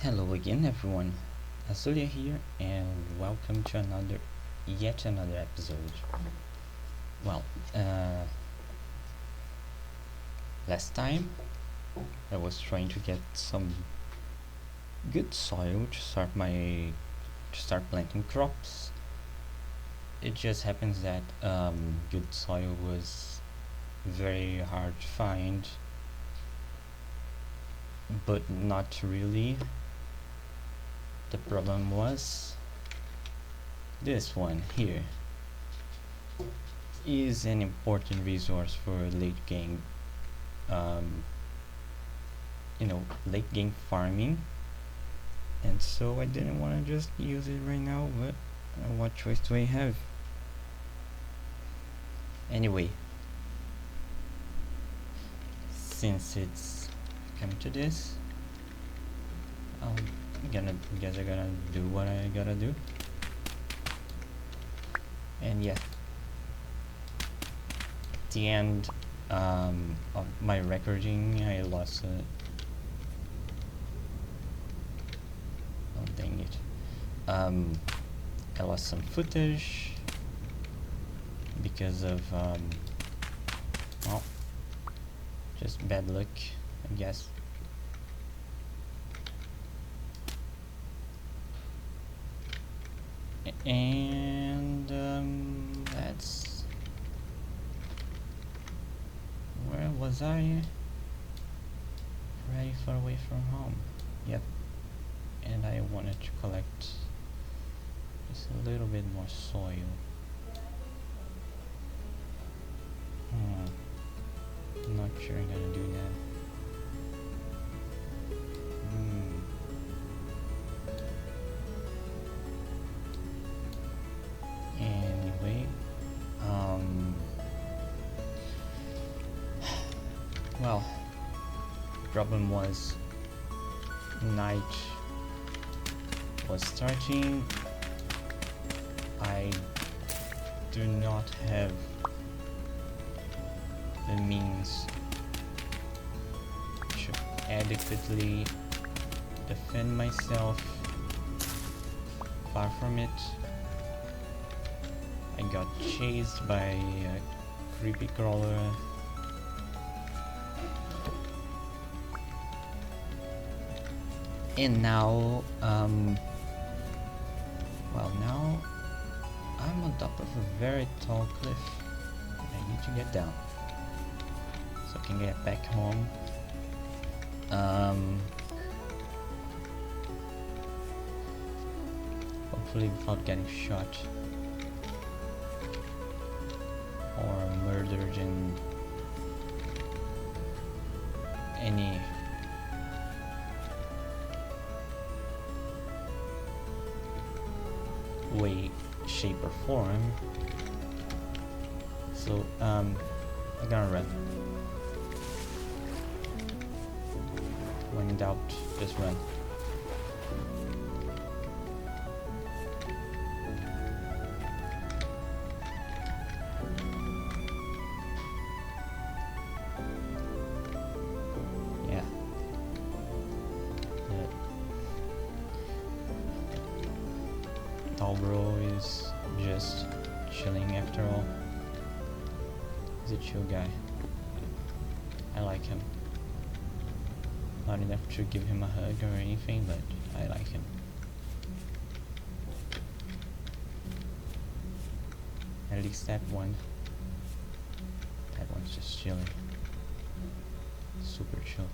Hello again, everyone. Azulia here, and welcome to yet another episode. Well, last time I was trying to get some good soil to start planting crops. It just happens that good soil was very hard to find, but not really. The problem was this one here is an important resource for late game um, late game farming, and so I didn't want to just use it right now, but what choice do I have? Anyway, since it's come to this, I gotta do what I gotta do. And yeah, at the end of my recording, I lost oh dang it. I lost some footage because of well, just bad luck, I guess. And that's where was I? Very far away from home. Yep. And I wanted to collect just a little bit more soil. I'm not sure I'm gonna do that. Anyway, well, problem was night was starting. I do not have the means to adequately defend myself. Far from it. I got chased by a creepy crawler. And now, now I'm on top of a very tall cliff. I need to get down so I can get back home. Hopefully without getting shot or murdered in any way, shape or form. So I'm gonna run. When in doubt, just run. Bro is just chilling after all. He's a chill guy. I like him. Not enough to give him a hug or anything, but I like him. At least that one. That one's just chilling. Super chill.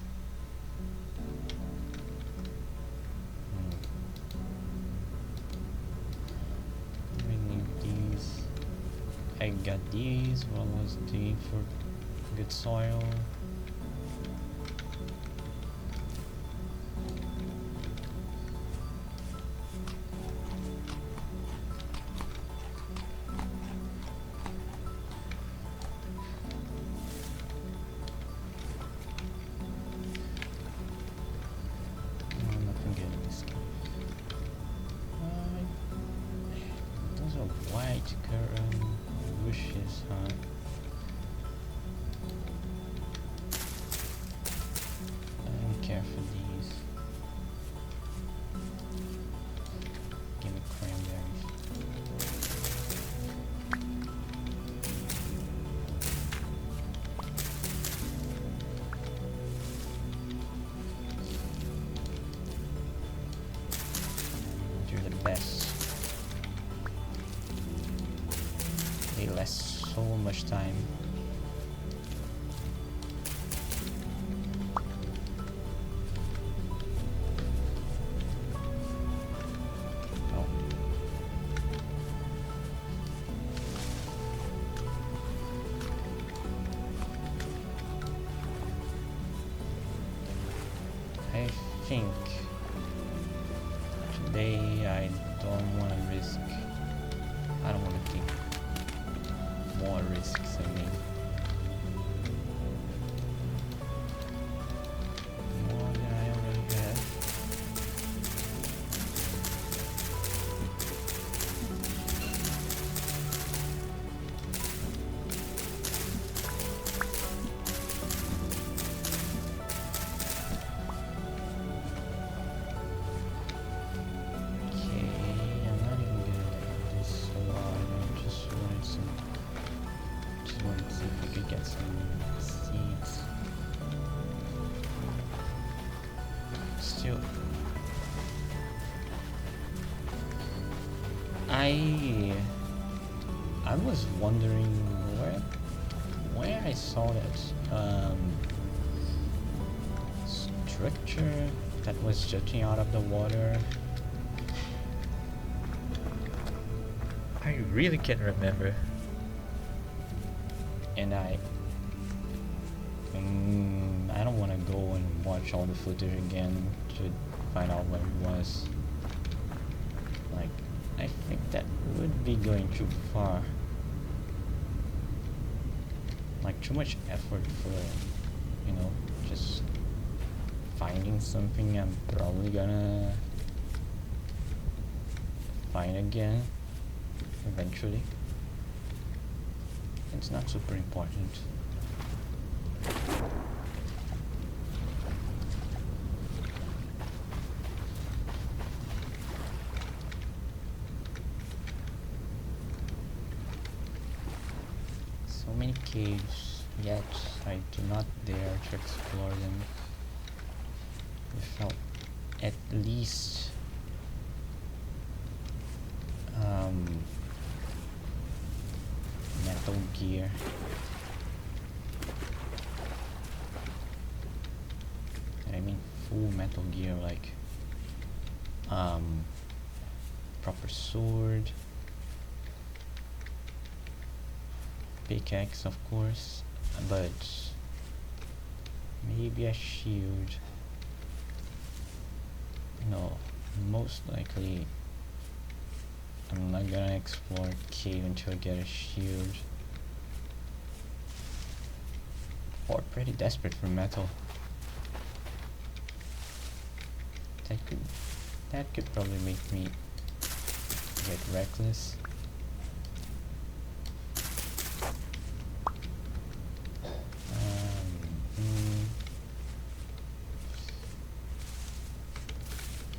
I got these while I was digging for good soil. Nothing good in this game. Those are white current bushes, huh? I don't care for these. much time. Oh. I think today I don't want to risk. I don't want to take more risks. I mean, more than I already have. Still, I was wondering where I saw that structure that was jutting out of the water. I really can't remember, and I don't want to go and watch all the footage again to find out what it was. Like, I think that would be going too far. Like, too much effort for, you know, just finding something I'm probably gonna find again eventually. It's not super important. So many caves, yet I do not dare to explore them without at least Metal Gear. And I mean full Metal Gear, like proper sword, pickaxe of course, but maybe a shield. No, most likely I'm not gonna explore a cave until I get a shield. Or pretty desperate for metal. That could probably make me get reckless.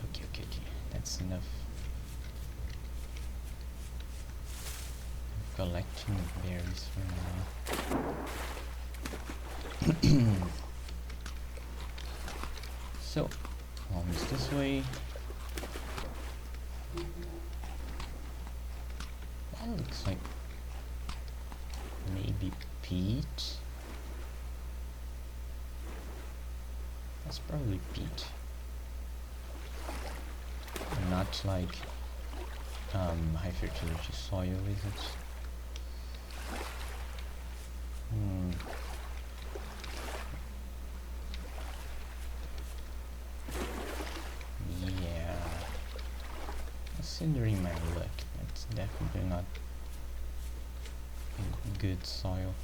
Okay, that's enough. I'm collecting berries for now. So, almost this way. That looks like maybe peat. That's probably peat. Not like high fertility soil, is it? Yeah. Considering my luck, that's definitely not good soil.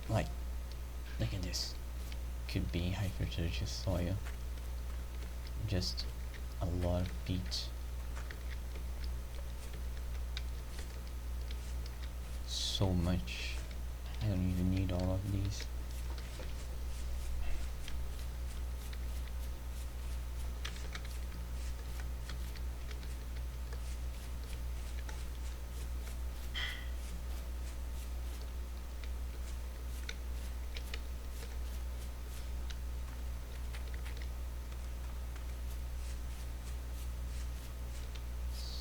Like, look at this. Could be high fertility soil. Just a lot of peat. So much. I don't even need all of these.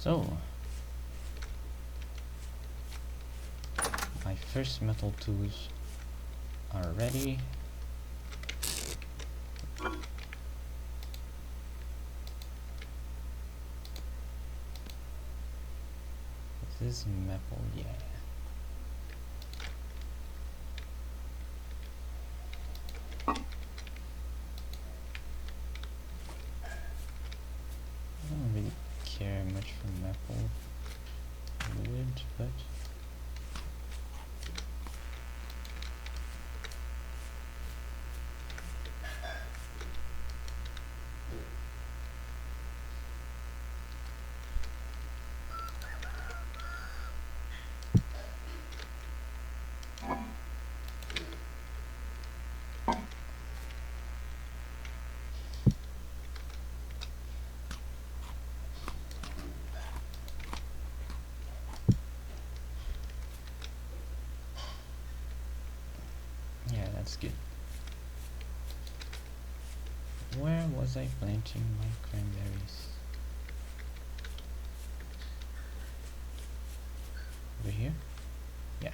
So, my first metal tools are ready. This is maple, yeah. I don't really care much for maple wood, but yeah, that's good. Where was I planting my cranberries? Over here? Yeah.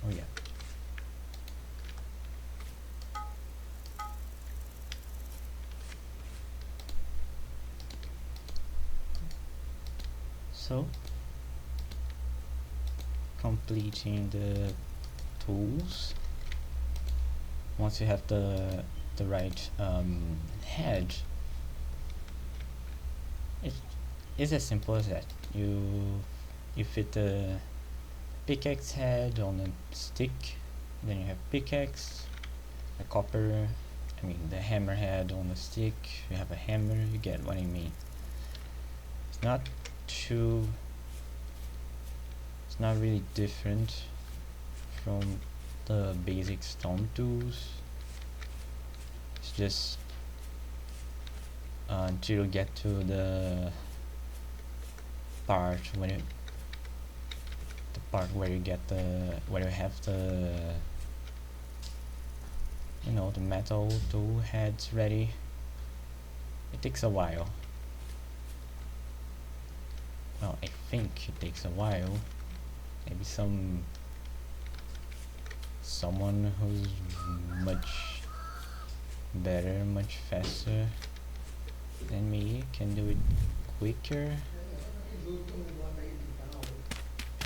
Oh yeah. So, completing the tools. Once you have the right head, it's as simple as that. You fit the pickaxe head on a stick, then you have pickaxe, the copper, I mean the hammer head on a stick, you have a hammer, you get what I mean. It's not too, it's not really different from the basic stone tools. It's just until you get to the part when you where you get where you have the the metal tool heads ready. It takes a while. Well, I think it takes a while. Maybe someone who's much better, much faster than me can do it quicker.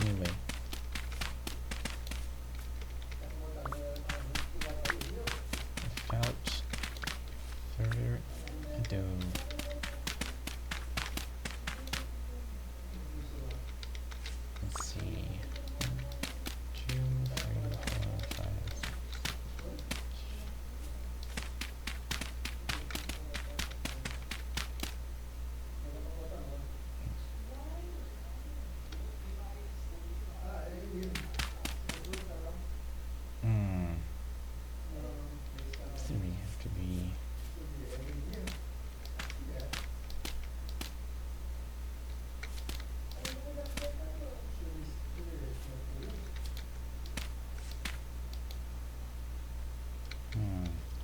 Anyway, without further ado, let's see. 2, 3, 4, 5, 6. Hmm. 3 have to be.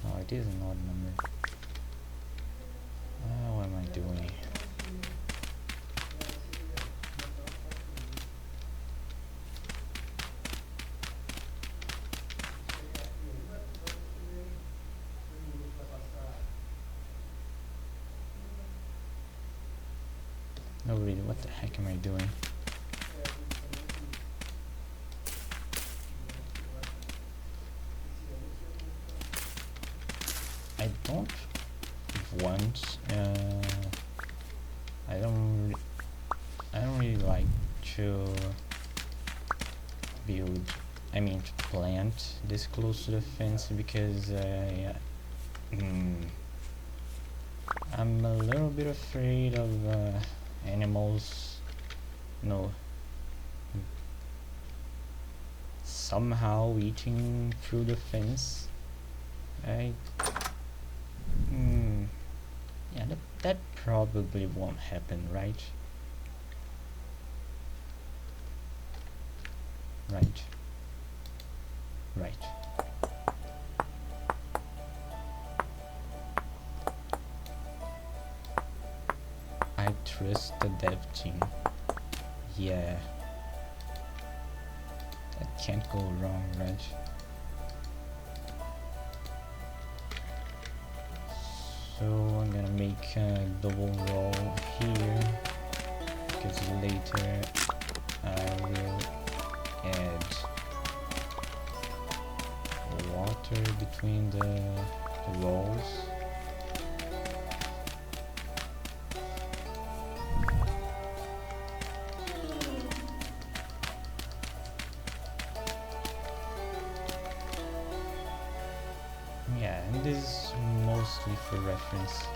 Oh, it is an odd number. What am I doing? No, really, what the heck am I doing? I don't want. I don't really like to build. I mean, to plant this close to the fence because I'm a little bit afraid of animals. Somehow eating through the fence. I yeah, that probably won't happen, right? Right. Right. I trust the dev team. Yeah. That can't go wrong, right? So I'm gonna make a double roll here, because later I will add water between the rolls. Yeah, and this is mostly for reference.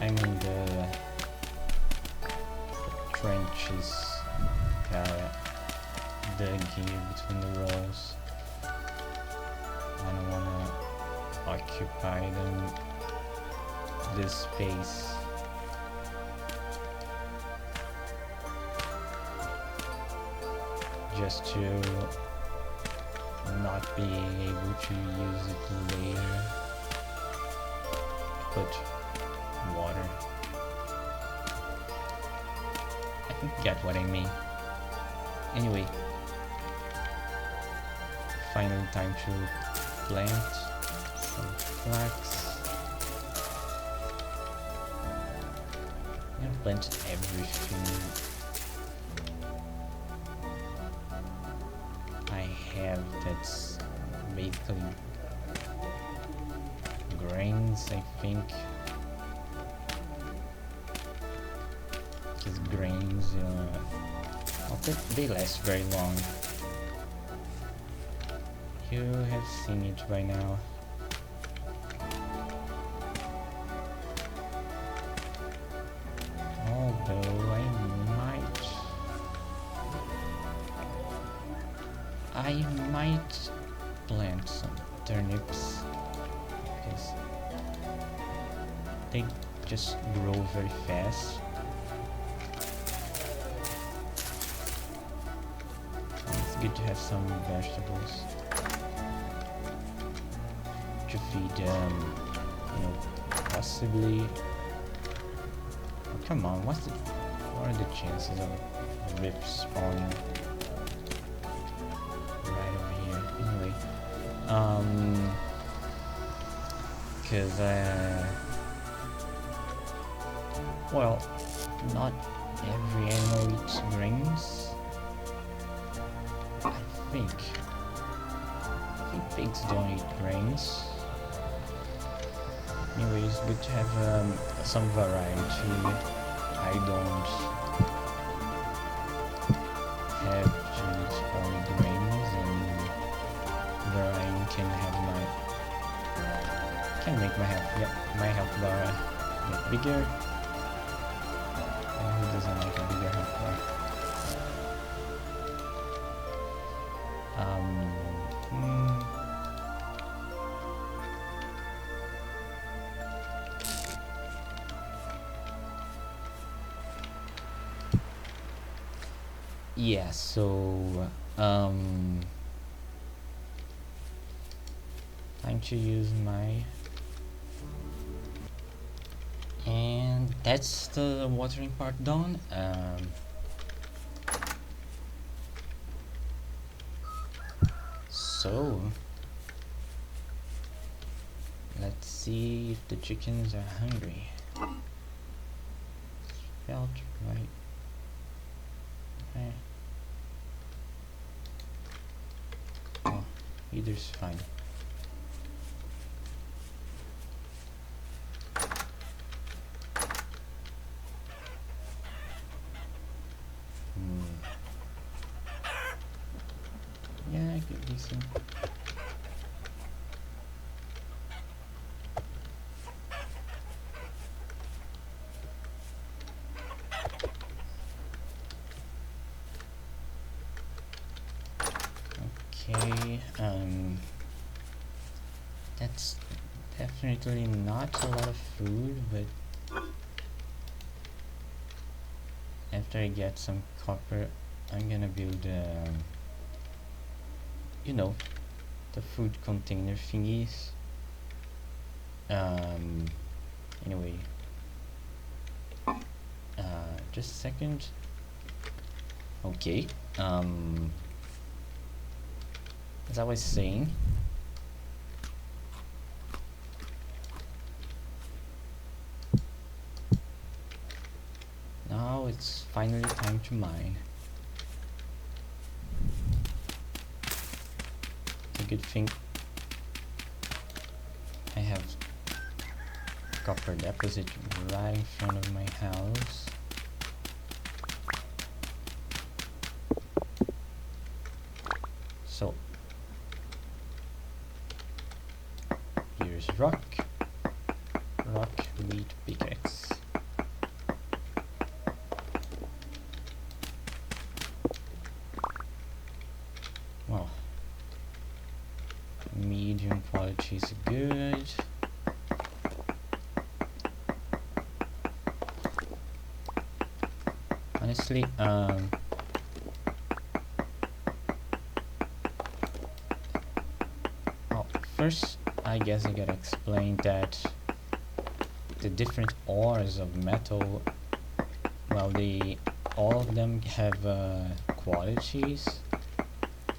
I mean the trenches dug here between the rows. I don't wanna occupy them this space. Just to not be able to use it later. Put water. I think you get what I mean. Anyway, finally time to plant some flax. I'm gonna plant everything I have that's basically grains, I think. Because grains, they last very long. You have seen it by now. Although I might plant some turnips, because they just grow very fast. It's good to have some vegetables to feed possibly. Oh, come on, what are the chances of rip spawning right over here? Anyway, because well, not every animal eats grains. I think pigs don't eat grains. Anyway, it's good to have some variety. I don't have to eat only grains, and variety can make my health bar get bigger. And who doesn't like a bigger health bar? Yeah, so time to use my, and that's the watering part done. So let's see if the chickens are hungry. Felt right. Okay. Oh, either's fine. Yeah, I get decent. Okay, that's definitely not a lot of food, but after I get some copper, I'm gonna build, you know, the food container thingies. Um, anyway, just a second. Okay, as I was saying, now it's finally time to mine. It's a good thing I have copper deposit right in front of my house. So here's rock, wheat, pickaxe. Well, medium quality is good. Honestly, well, first I guess I gotta explain that the different ores of metal, well, all of them have qualities,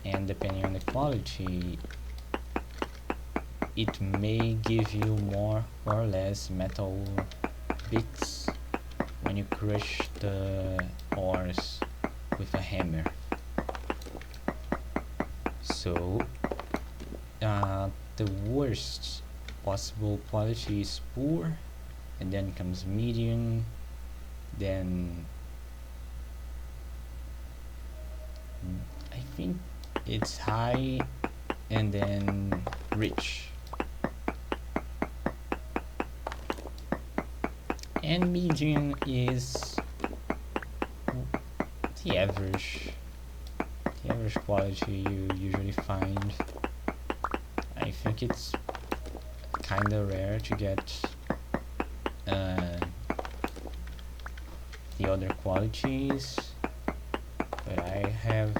and depending on the quality, it may give you more or less metal bits when you crush the ores with a hammer. So the worst possible quality is poor, and then comes medium, then I think it's high, and then rich. And medium is the average quality you usually find. I think it's kinda rare to get the other qualities, but I have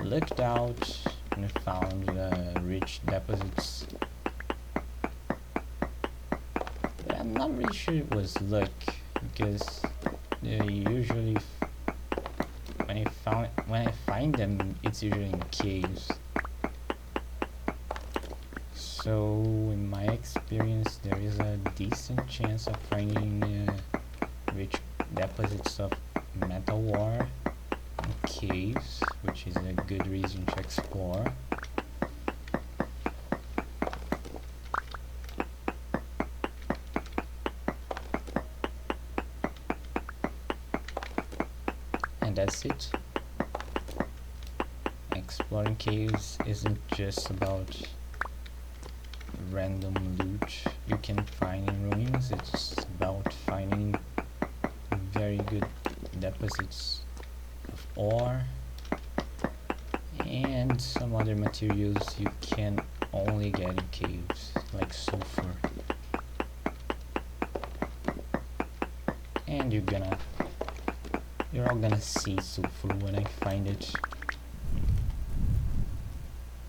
looked out and found rich deposits. But I'm not really sure it was luck, because usually when I find them, it's usually in caves. So in my experience, there is a decent chance of finding rich deposits of metal ore in caves, which is a good reason to explore. And that's it. Exploring caves isn't just about random loot you can find in ruins, it's about finding very good deposits of ore and some other materials you can only get in caves, like sulfur. And you're all gonna see sulfur when I find it.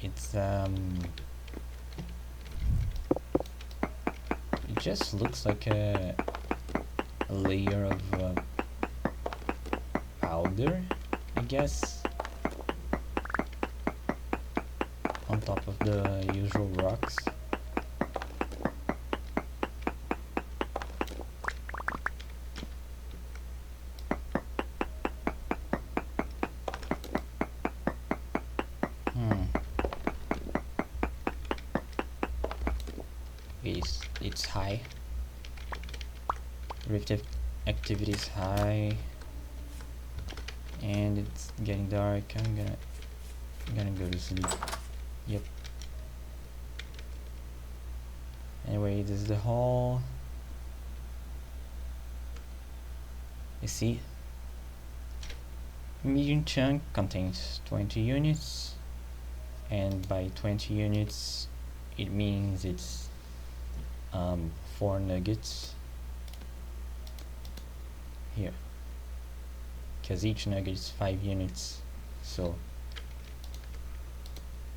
It's it just looks like a layer of powder, I guess, on top of the usual rocks. It's high. Reactive activity is high, and it's getting dark. I'm gonna go to sleep. Yep. Anyway, this is the hall. You see, Medium chunk contains 20 units, and by 20 units it means it's 4 nuggets here, because each nugget is 5 units. So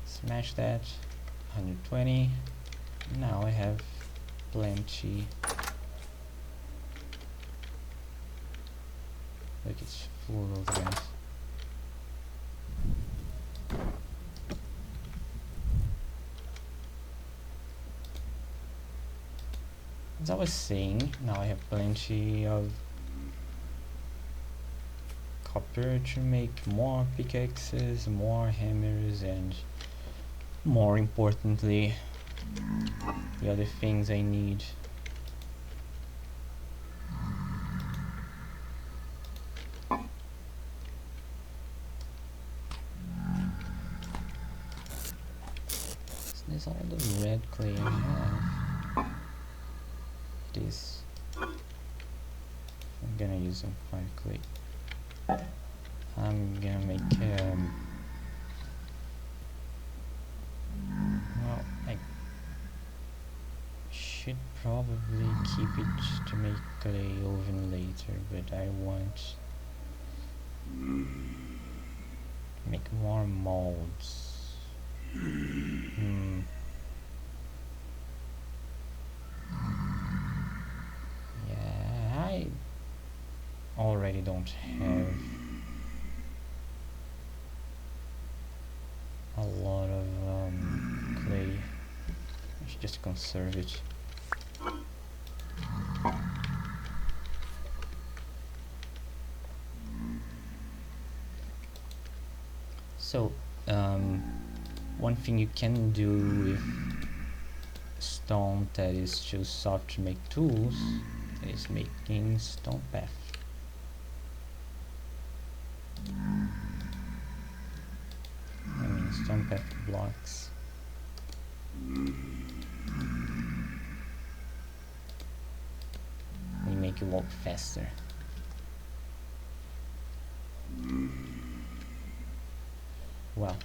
smash that. 120. Now I have plenty. Look, it's full of guys. As I was saying, now I have plenty of copper to make more pickaxes, more hammers, and more importantly, the other things I need. So there's all the red clay I have. This. I'm gonna use some fire clay. I'm gonna make well, I should probably keep it to make clay oven later, but I want to make more molds. Yeah, I already don't have a lot of clay. I should just conserve it. So, one thing you can do with stone that is too soft to make tools is making stone path. I mean stone path blocks. They make you walk faster. Well,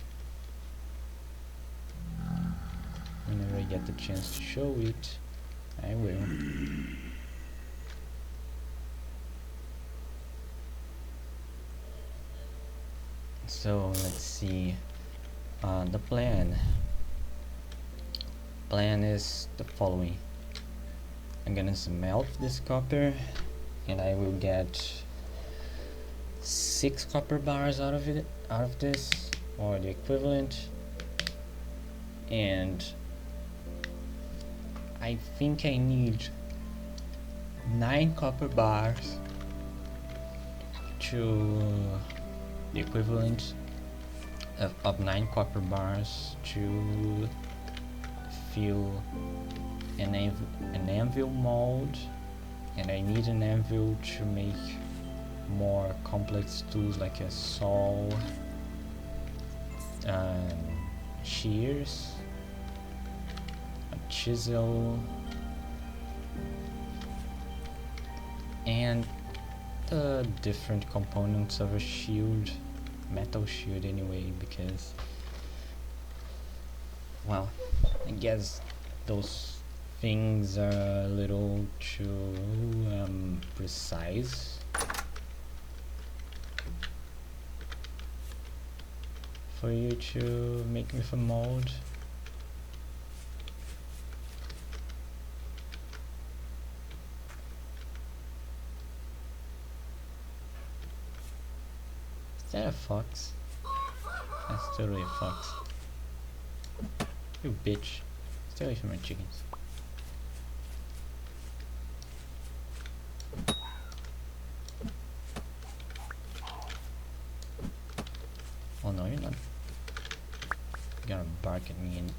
whenever I get the chance to show it, I will. So let's see. The plan is the following. I'm gonna smelt this copper, and I will get 6 copper bars out of this, or the equivalent. And I think I need 9 copper bars to the equivalent of 9 copper bars to fill an anvil mold, and I need an anvil to make more complex tools like a saw, shears, a chisel, and the different components of a shield, metal shield anyway, because, well, I guess those things are a little too precise for you to make with a mold. Is that a fox? That's totally a fox. You bitch. Stay away from my chickens. Oh no, you're not. You're gonna bark at me and...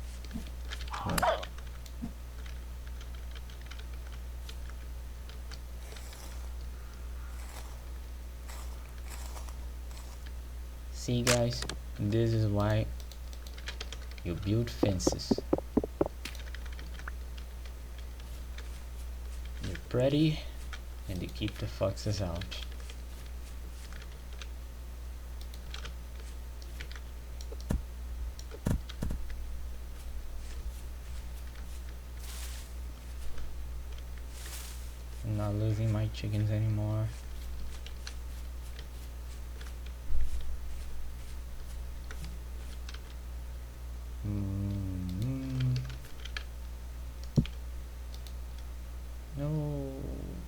Oh. See guys, this is why you build fences. They're pretty and they keep the foxes out. I'm not losing my chickens anymore. No,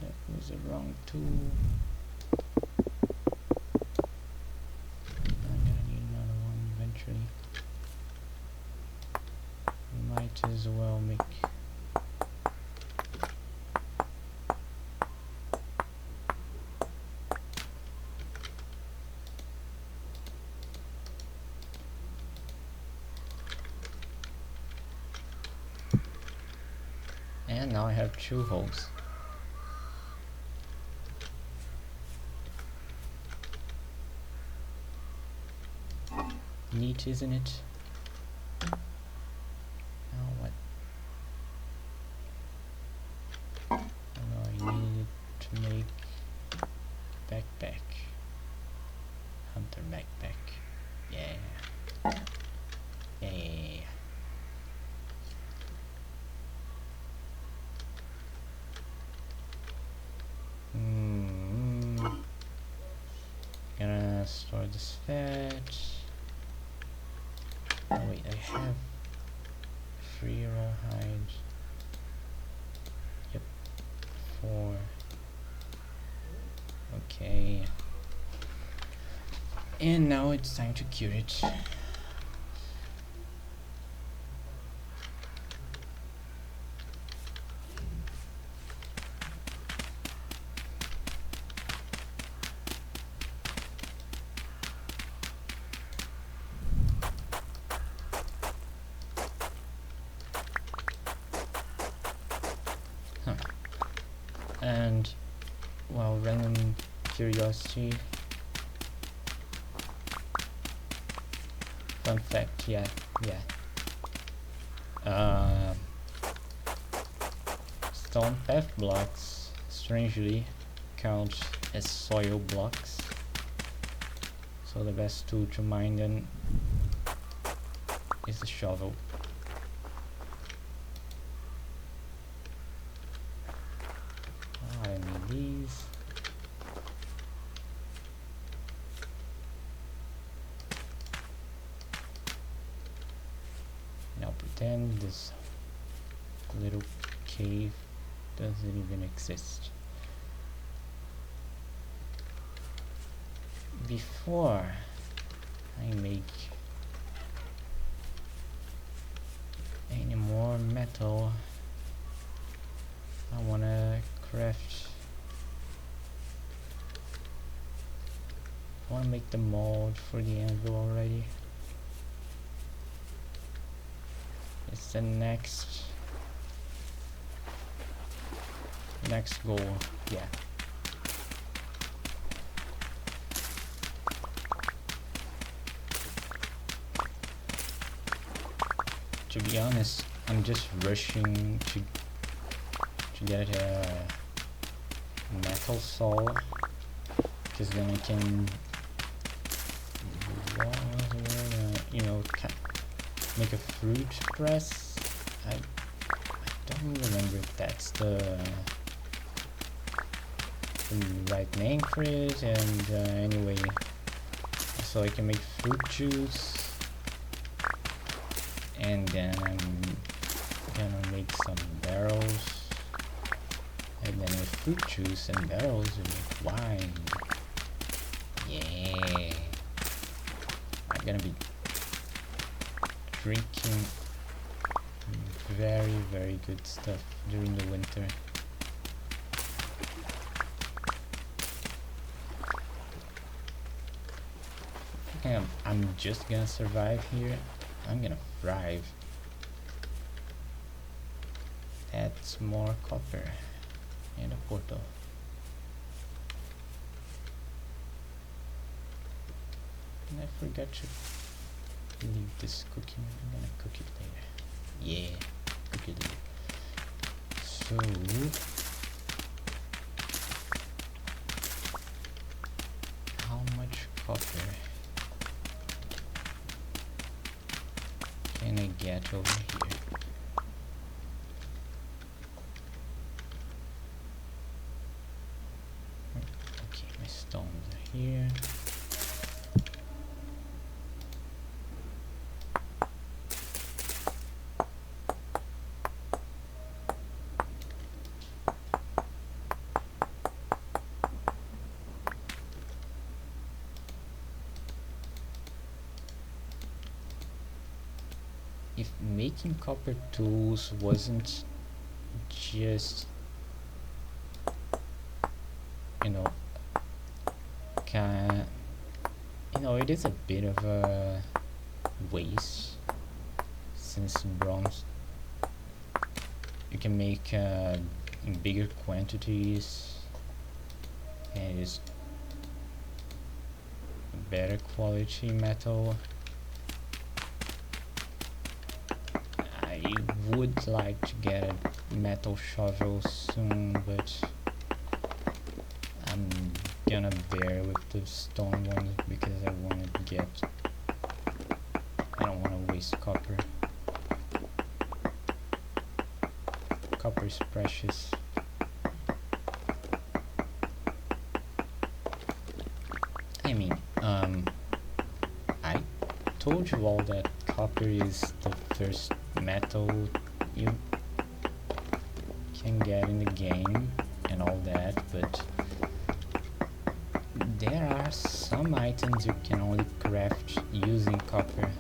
that was the wrong tool. I'm gonna need another one eventually. Might as well make and now I have 2 holes. Neat, isn't it? Now what? Oh, I needed to make backpack. Hunter backpack. Yeah. Yeah. Gonna store this fat. Oh wait, I have 3 raw hides. Yep, 4. Okay. And now it's time to cure it. And well, random curiosity, fun fact, yeah, stone path blocks strangely count as soil blocks, so the best tool to mine them is the shovel. I need these. Now pretend this little cave doesn't even exist. Before I make any more metal, I wanna craft. I wanna make the mold for the anvil already. It's the next goal, yeah. To be honest, I'm just rushing to get a metal saw, because then I can, you know, make a fruit press. I don't remember if that's the right name for it, and anyway, so I can make fruit juice, and then I'm gonna make some barrels, and then with fruit juice and barrels we make wine. Yeah, I'm gonna be drinking very, very good stuff during the winter. I'm just gonna survive here. I'm gonna thrive. That's more copper and a portal. And I forgot to leave this cooking. I'm gonna cook it later. Yeah, cook it later. So how much copper can I get over here? here. If making copper tools wasn't just, you know, it is a bit of a waste, since bronze you can make in bigger quantities and it's better quality metal. I would like to get a metal shovel soon, but I'm gonna bear with the stone ones because I don't want to waste copper. Copper is precious. I mean, I told you all that copper is the first metal you can get in the game and all that, but there are some items you can only craft using copper,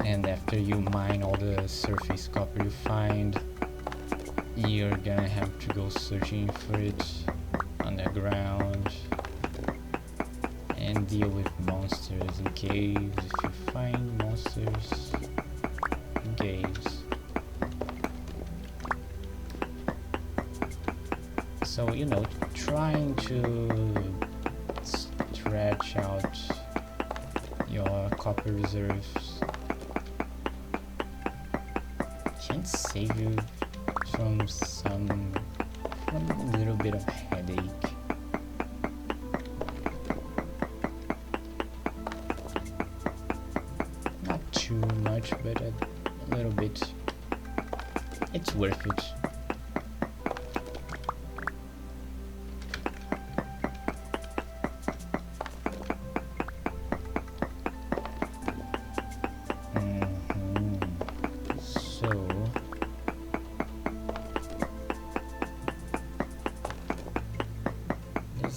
and after you mine all the surface copper you find, you're gonna have to go searching for it underground and deal with monsters in caves if you find monsters in caves. So, trying to stretch out your copper reserves can save you from a little bit of headache. Not too much, but a little bit. It's worth it.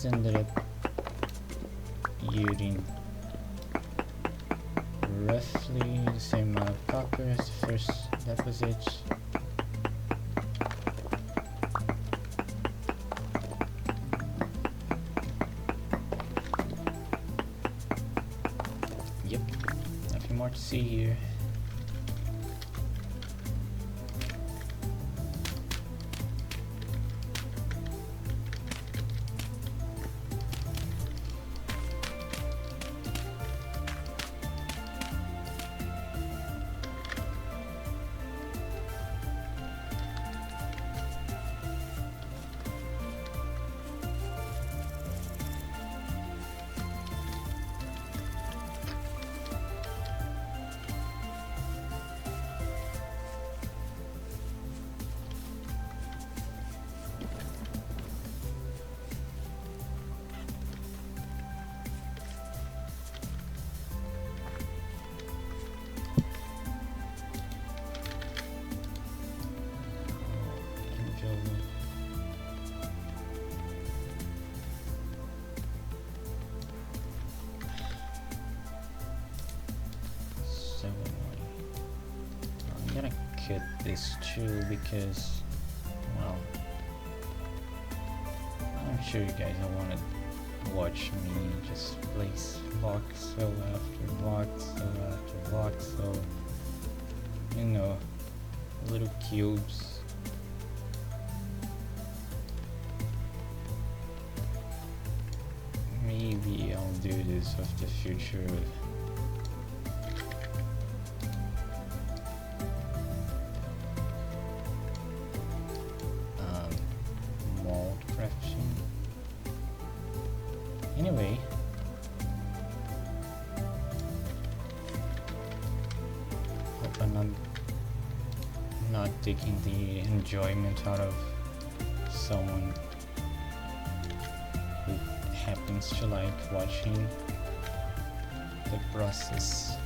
Ended up using roughly the same amount of copper as the first deposit. Yep, nothing more to see here. Cut this too because, well, I'm sure you guys don't want to watch me just place voxel after voxel after voxel, little cubes. Maybe I'll do this with the future. Anyway, hope I'm not taking the enjoyment out of someone happens to like watching the process.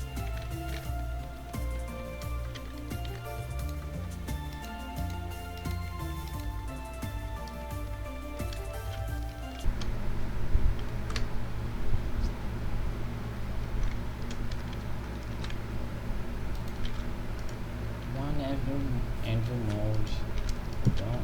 One anvil mode done.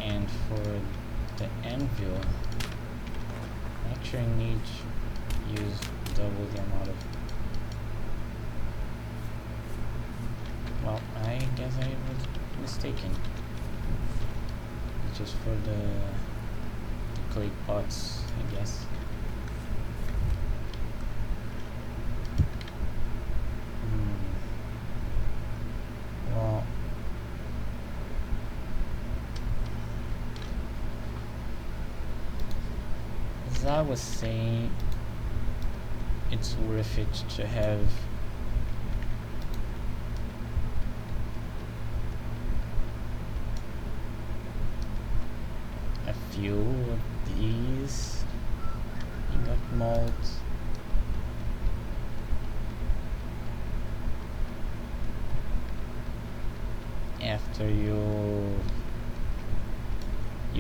And for the anvil, I actually need to use double the amount of. Well, I guess I was mistaken. It's just for the clay pots, I guess. Well, as I was saying, it's worth it to have a few of these ingot molds. After you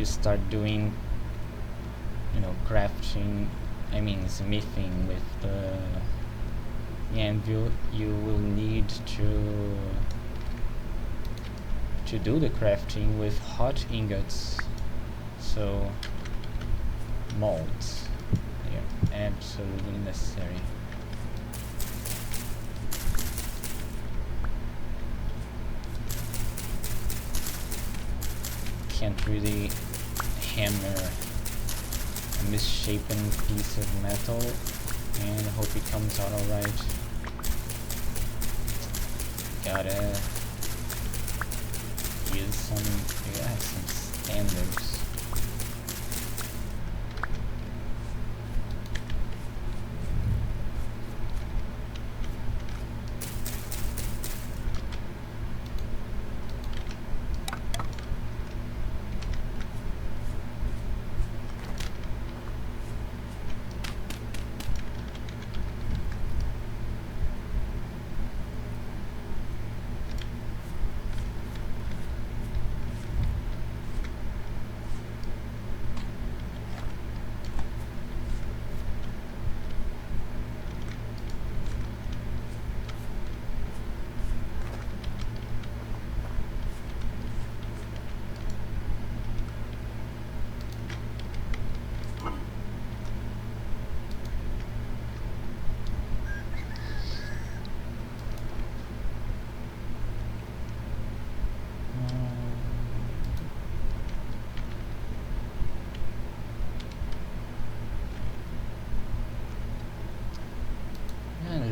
start doing, crafting, I mean smithing with the anvil, you will need to do the crafting with hot ingots. So molds, they're absolutely necessary. Can't really hammer a misshapen piece of metal and hope it comes out alright. Gotta use some standards.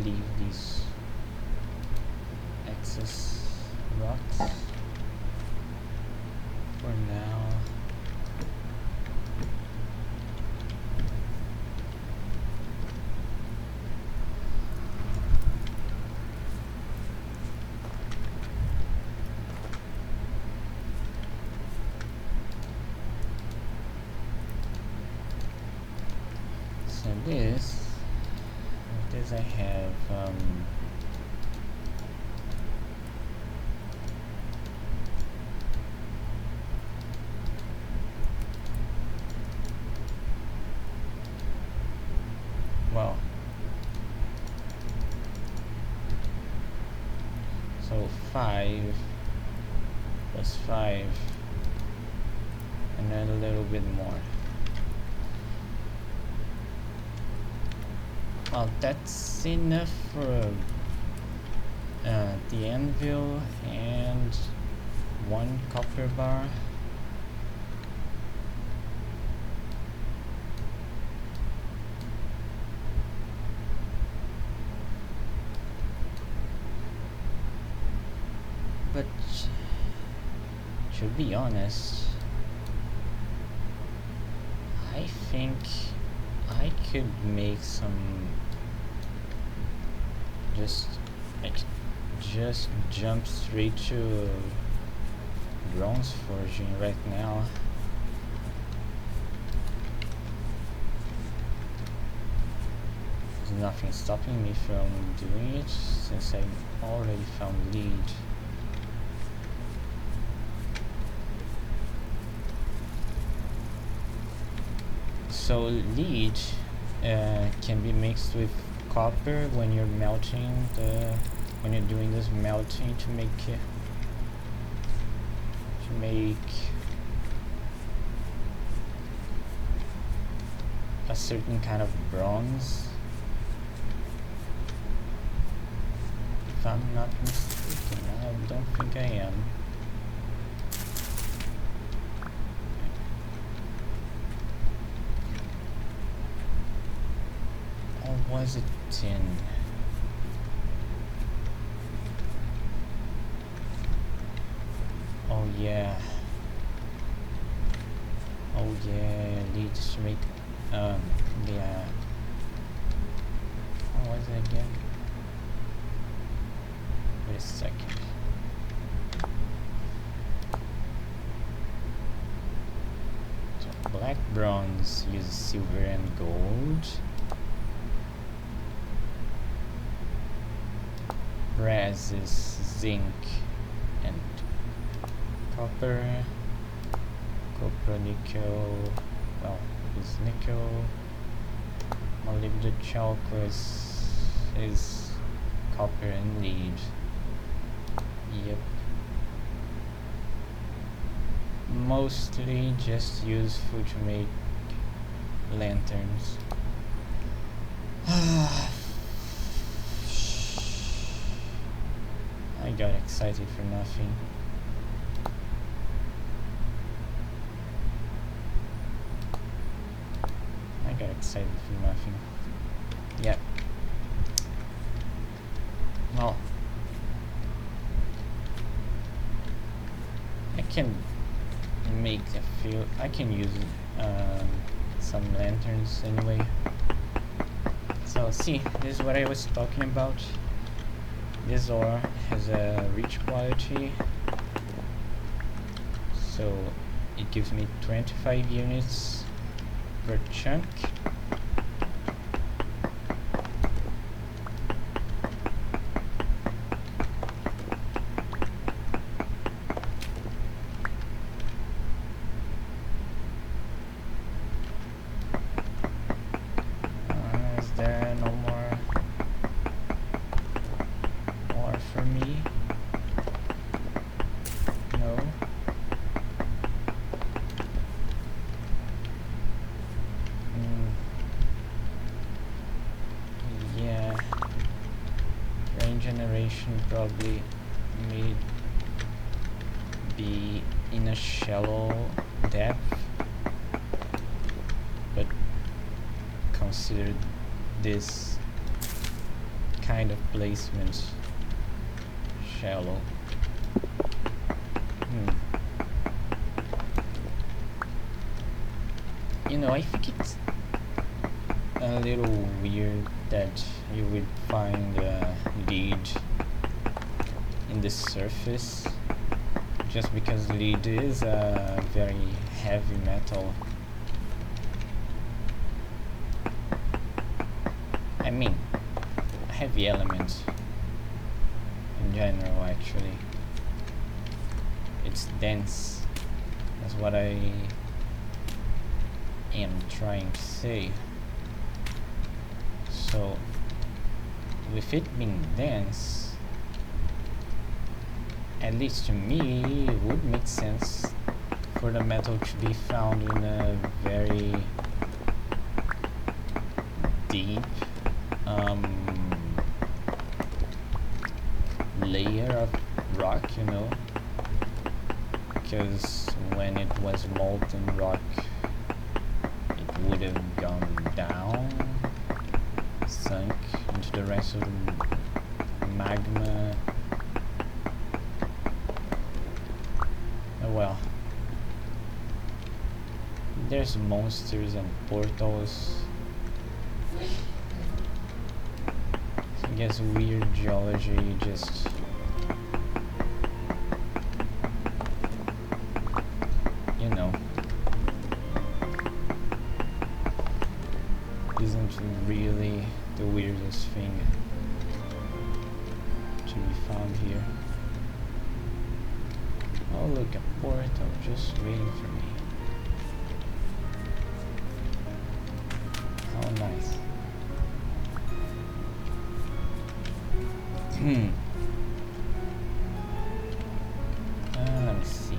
Leave these excess rocks for now. So this I have well, so 5 plus 5 and then a little bit more. Well, that's enough for the anvil and 1 copper bar. But to be honest, I think I could make some I could just jump straight to bronze forging right now. There's nothing stopping me from doing it since I already found lead. So lead can be mixed with copper when you're melting when you're doing this melting to make a certain kind of bronze, if I'm not mistaken. I don't think I am. Or was it tin? Oh yeah. Oh yeah, leads to make yeah. What was it again? Wait a second. So black bronze uses silver and gold. Brass is zinc and copper. Copper, nickel, well, is nickel. Molybdenum chalk is copper and lead. Yep. Mostly just useful to make lanterns. I got excited for nothing. Got excited for nothing. Yep. Well, I can make a few. I can use some lanterns anyway. So see, this is what I was talking about. This ore has a rich quality, so it gives me 25 units per chunk. Is there no more ore for me? No. Yeah, rain generation probably may be in a shallow depth, but consider this kind of placement shallow. You know, I think it's a little weird that you would find lead in the surface, just because lead is a very heavy metal. I mean, a heavy element in general, actually. It's dense. That's what I am trying to say. So, with it being dense, at least to me, it would make sense for the metal to be found in a very deep layer of rock, you know, because when it was molten rock, it would have gone down, sunk into the rest of the magma. Oh well. There's monsters and portals. I guess weird geology just you know isn't really the weirdest thing to be found here. Oh look, a portal just waiting for me. How nice. Let me see.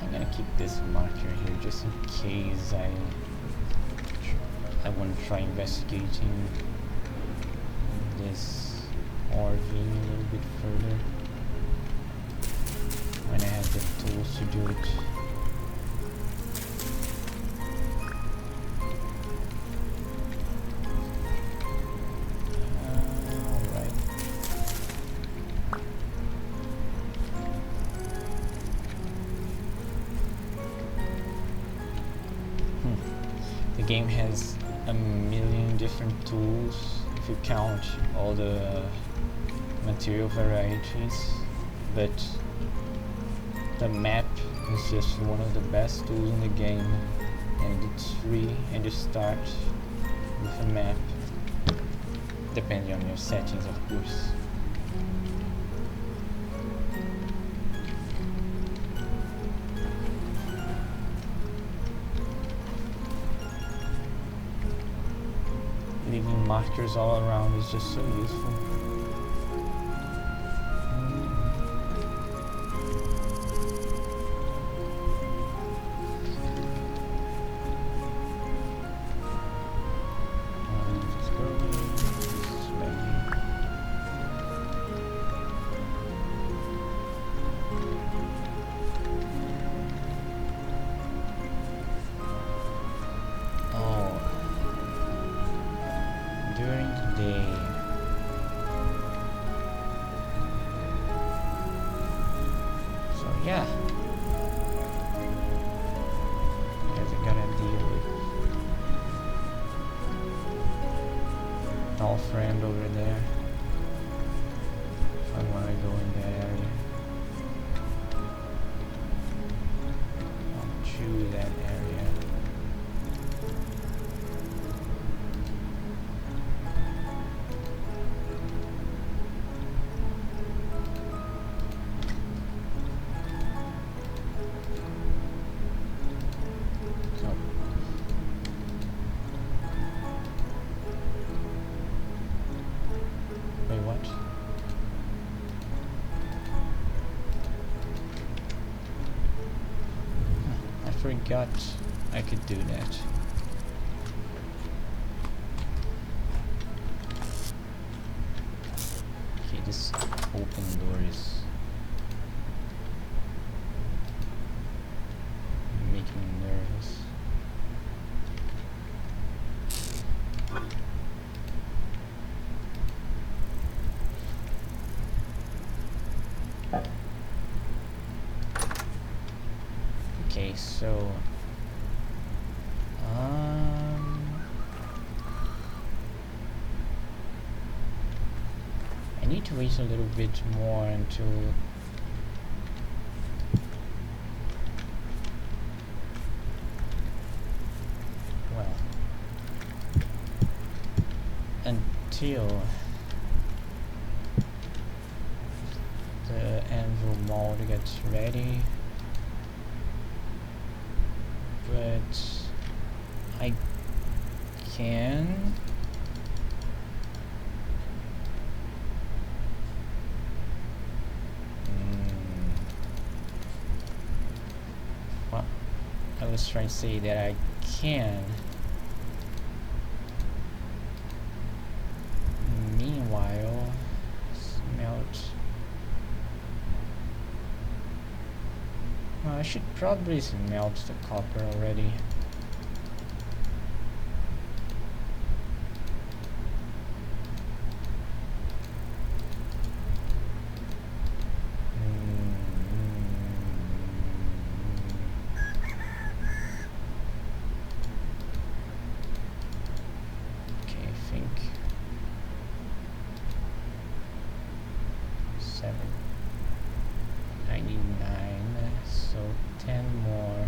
I'm gonna keep this marker here just in case I want to try investigating this RV a little bit further when I have the tools to do it. The game has a million different tools if you count all the material varieties, but the map is just one of the best tools in the game, and it's free, and you start with a map depending on your settings, of course. Leaving markers all around is just so useful. During the day, so yeah, I guess I gotta deal with our friend over there if I want to go in that area. I'll choose that area. Forgot I could do that. Okay, this open door is making me nervous. Okay, so I need to wait a little bit more until the anvil mold gets ready. But I can well, I was trying to say that I can meanwhile smelt. Well, I should probably smelt the copper already. 97, 99, so 10 more.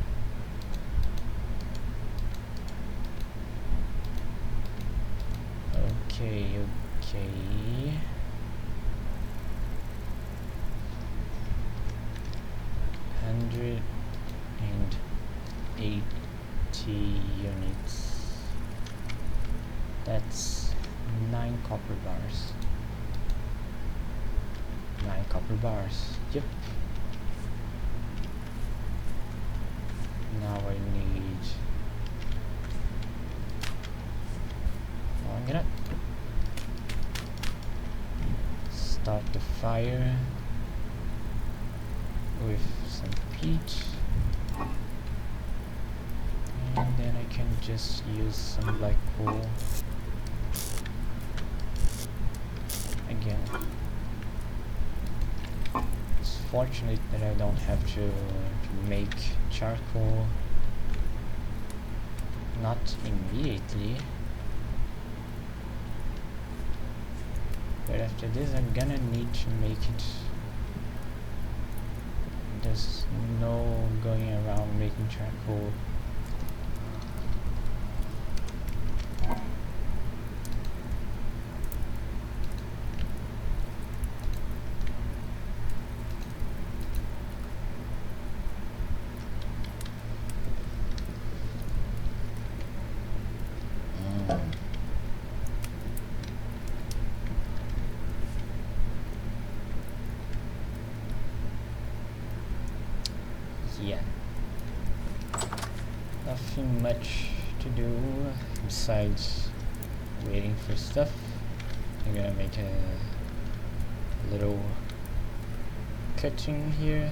Okay, okay. 180 units. That's 9 copper bars. 9 copper bars. Yep. Now I need. I'm gonna start the fire with some peat, and then I can just use some black coal again. It's fortunate that I don't have to make charcoal, not immediately, but after this I'm gonna need to make it. There's no going around making charcoal. Yeah, nothing much to do besides waiting for stuff. I'm gonna make a little cutting here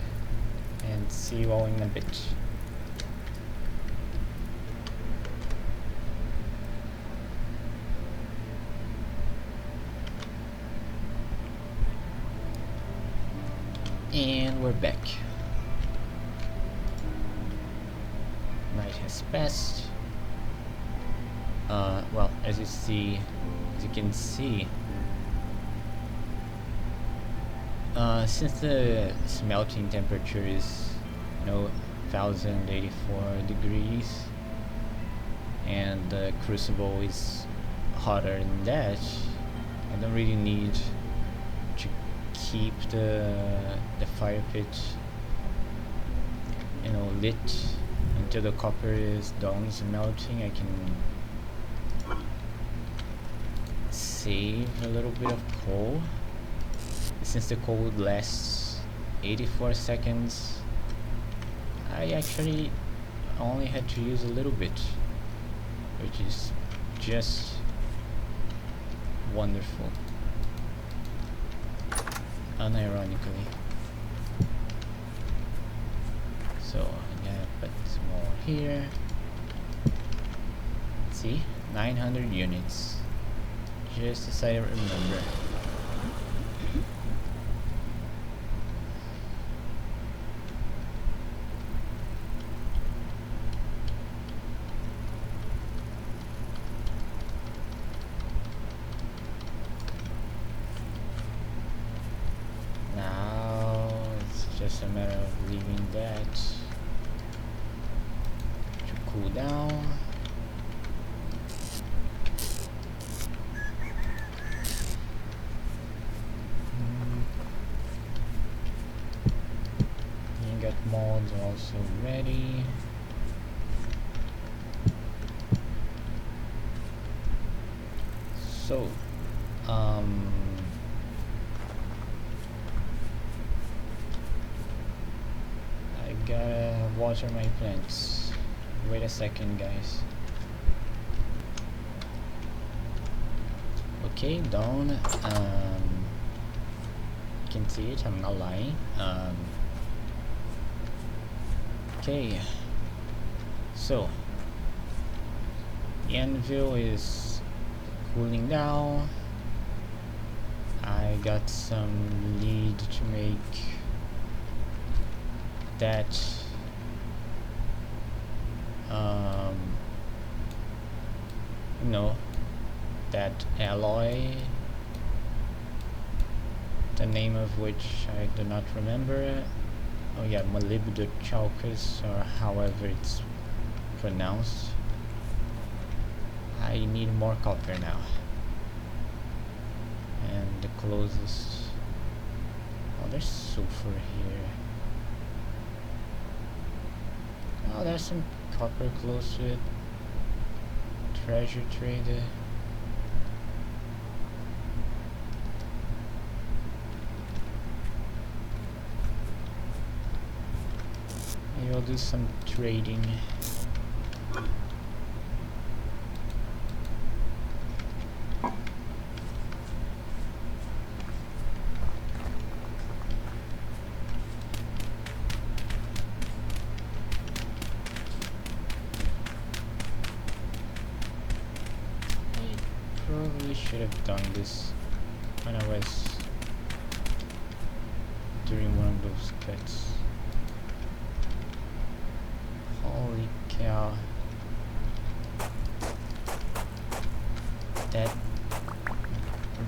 and see you all in a bit. And we're back. Night has passed. Well, as you can see, since the smelting temperature is, 1084 degrees, and the crucible is hotter than that, I don't really need to keep the fire pit, lit until the copper is done smelting. I can save a little bit of coal. Since the coal lasts 84 seconds, I actually only had to use a little bit, which is just wonderful, unironically. So I'm gonna put some more here. See, 900 units, just as I remember. Just a matter of leaving that to cool down. Ingot molds also ready. So, gotta water my plants. Wait a second, guys. Okay, done. You can see it, I'm not lying. Okay, so the anvil is cooling down. I got some lead to make that that alloy the name of which I do not remember. Oh yeah, molybdochaucus, or however it's pronounced. I need more copper now. And the closest... oh, there's sulfur here. Oh, there's some copper close to it. Treasure trader. Maybe I'll do some trading. Probably should have done this when I was during one of those cuts. Holy cow. That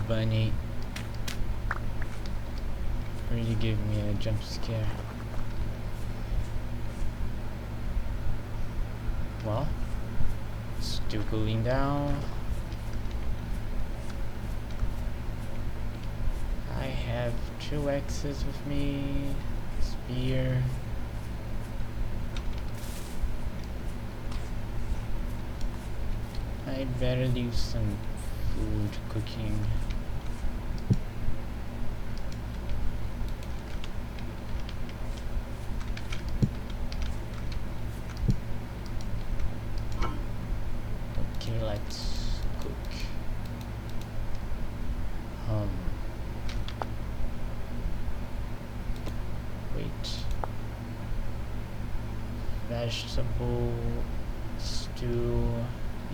bunny really gave me a jump scare. Well, still cooling down. I have 2 axes with me, spear. I better leave some food cooking. Okay, let's cook. Wait. Vegetable stew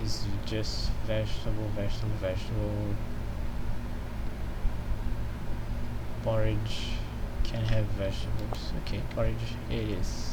is just vegetable. Porridge can have vegetables. Okay, porridge it is.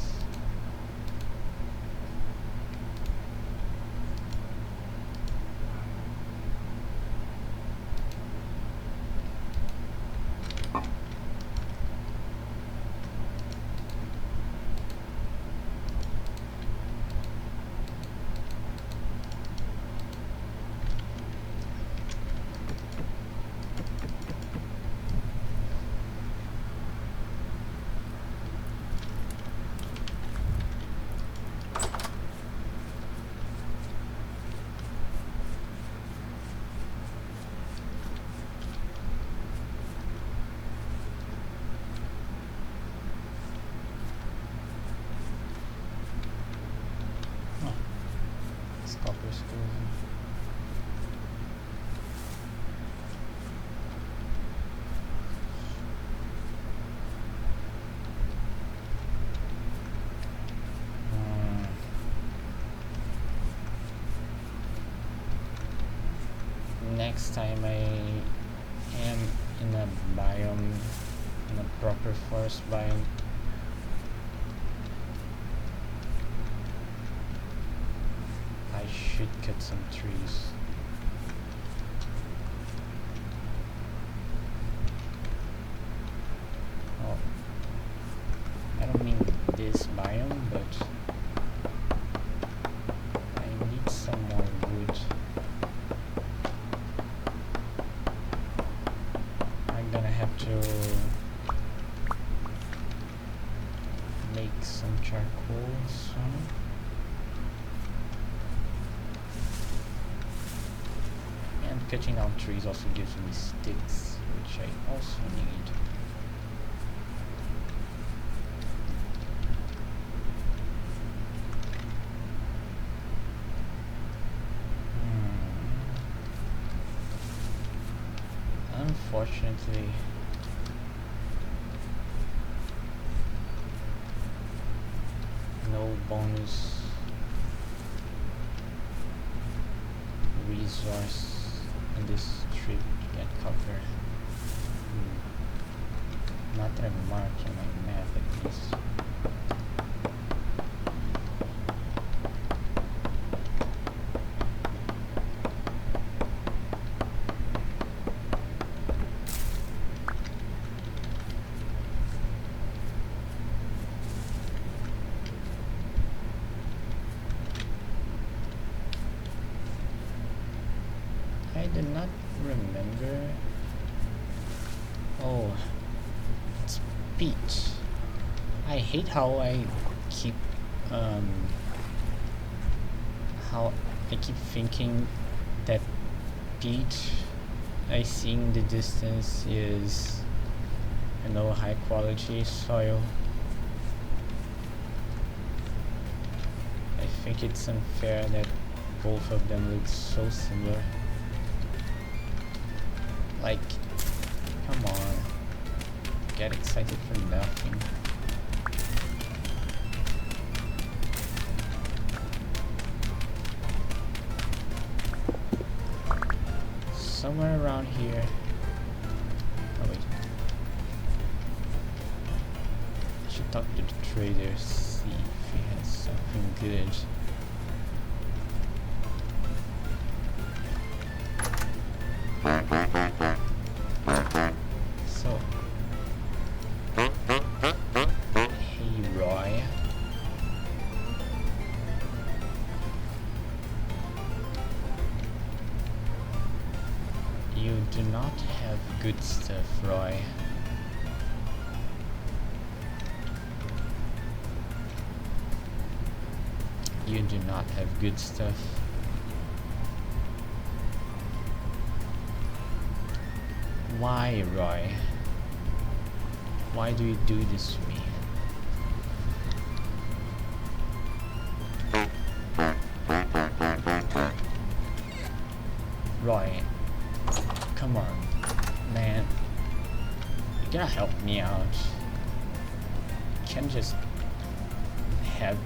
Copper stove. Next time I am in a biome, in a proper forest biome, I should cut some trees. Oh, I don't mean this biome, but I need some more wood. I'm gonna have to make some charcoal soon. Cutting down trees also gives me sticks, which I also need. Unfortunately, no bonus resource in this trip to get copper. Not that I'm marking my map at least. did not remember. Oh, it's peach. I hate how I keep thinking that peach I see in the distance is, you know, high quality soil. I think it's unfair that both of them look so similar. Like, come on, get excited for nothing. Somewhere around here. Oh wait. I should talk to the trader, see if he has something good. So, hey Roy. You do not have good stuff, Roy. You do not have good stuff. Why, Roy? Why do you do this to me? Roy, come on, man. You gotta help me out. You can't just have,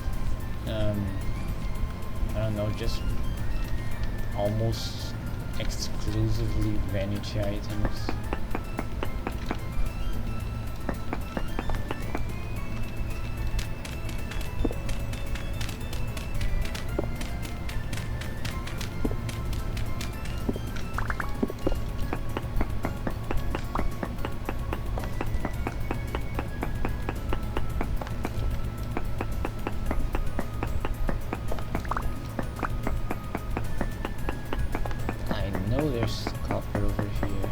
I don't know, just almost exclusively vanity items. There's copper over here.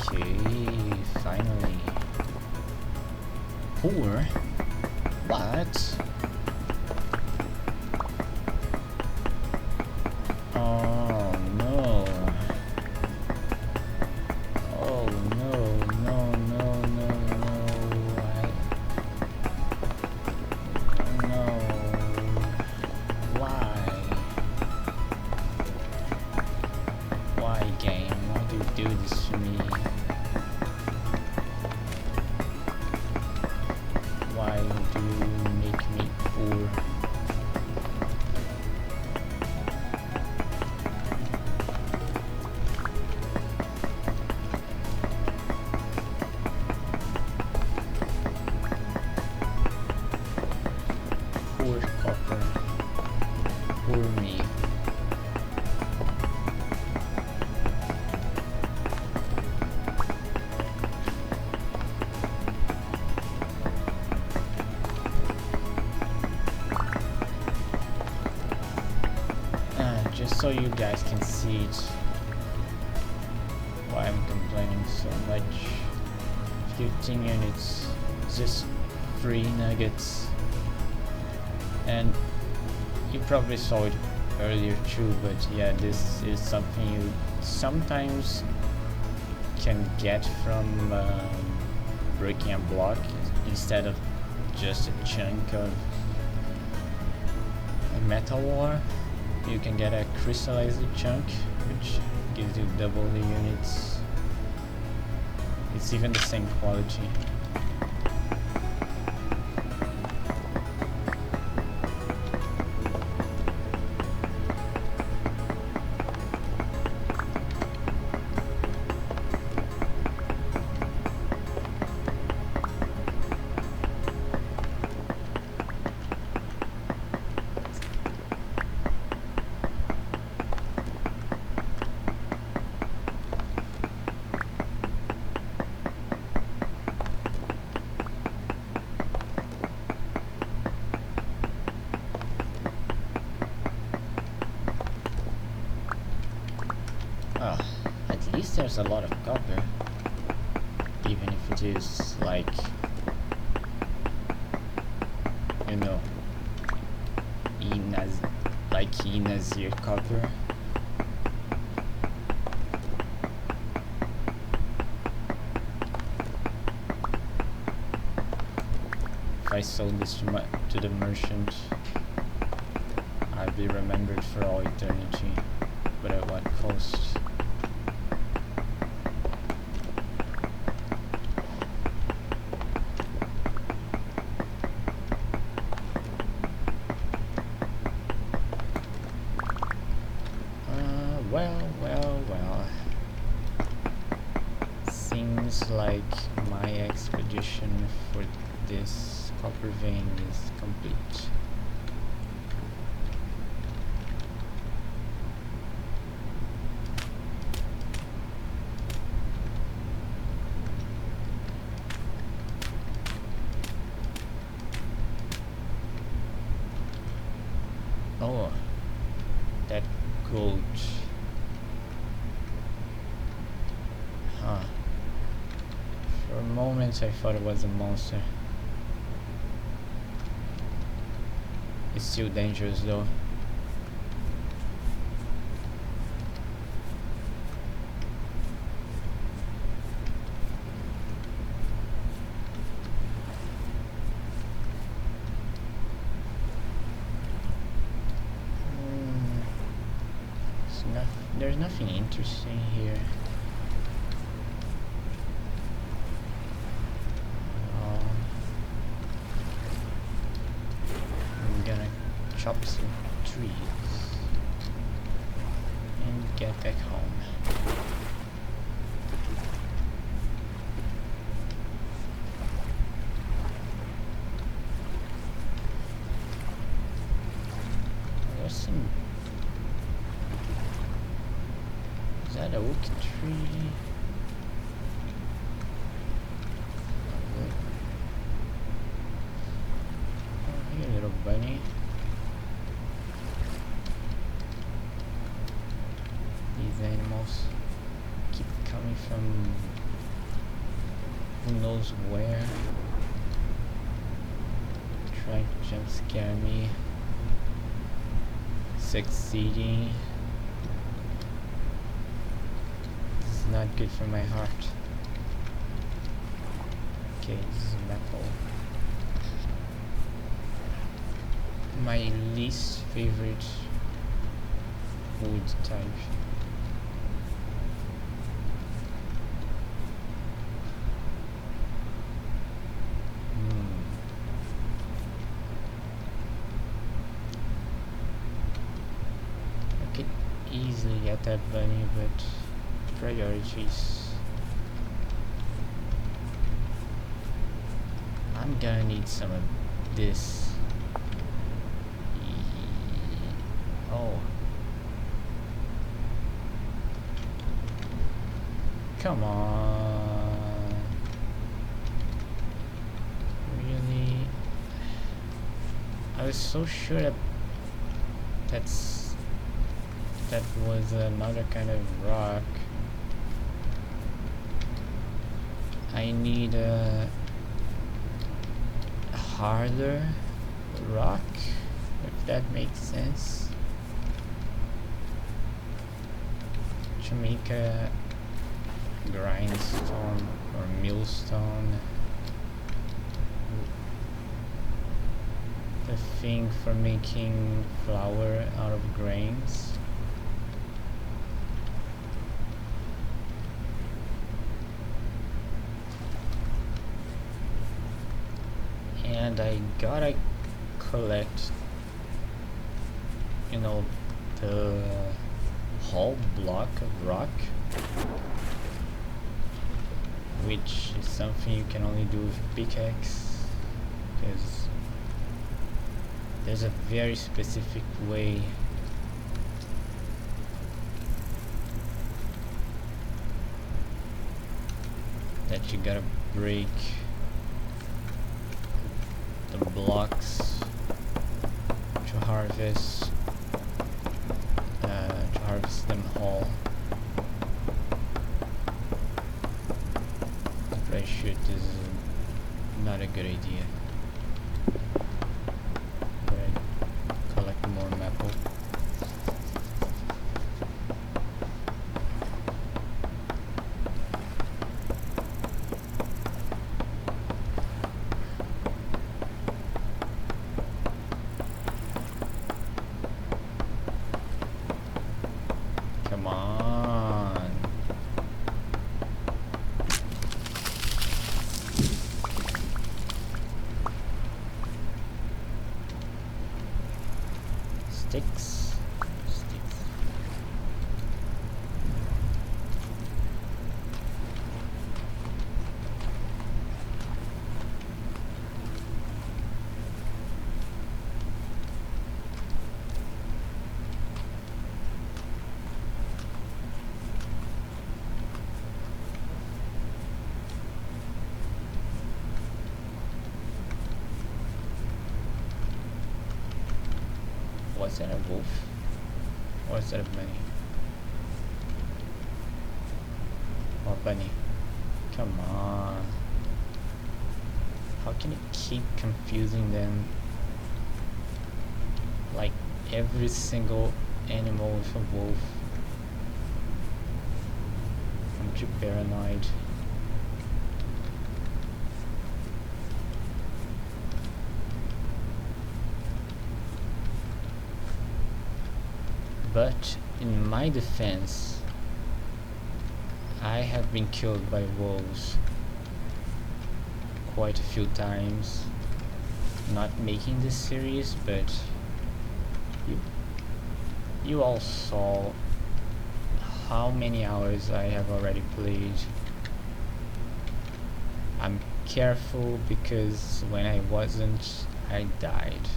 Okay, finally. Poor? What? Oh no. Oh no, no, no, no, no. No. Why? Why, game? Why do you do this to me? Why do you make me poor? Poor copper. Poor me. Just so you guys can see it, why I'm complaining so much. 15 units, just 3 nuggets, and you probably saw it earlier too, but yeah, this is something you sometimes can get from breaking a block instead of just a chunk of a metal ore. You can get a crystallized chunk, which gives you double the units. It's even the same quality. there's a lot of copper, even if it is like, you know, in Azir copper. If I sold this to the merchant, I'd be remembered for all eternity, but at what cost? Well. Seems like my expedition for this copper vein is complete. Oh, that gold. Huh. For a moment I thought it was a monster. It's still dangerous though. There's nothing interesting here. I'm gonna chop some trees and get back home. There's some. Is that a oak tree? Oh, here, little bunny. These animals keep coming from who knows where, trying to jump scare me, succeeding. Not good for my heart. Okay, this is metal. My least favorite wood type. I could easily get that bunny, but priorities. I'm gonna need some of this. Oh. Come on. Really? I was so sure that that was another kind of rock. I need a harder rock, if that makes sense, to make a grindstone or millstone. The thing for making flour out of grains. And I gotta collect, you know, the whole block of rock, which is something you can only do with pickaxe, because there's a very specific way that you gotta break the blocks to harvest them whole. Not a good idea. But collect more maple. Come on. Sticks. Sticks. Was that a wolf? Or is that a bunny? Or bunny? Come on. How can it keep confusing them? Like every single animal with a wolf. I'm too paranoid. But in my defense, I have been killed by wolves quite a few times. Not making this series, but you all saw how many hours I have already played. I'm careful because when I wasn't, I died.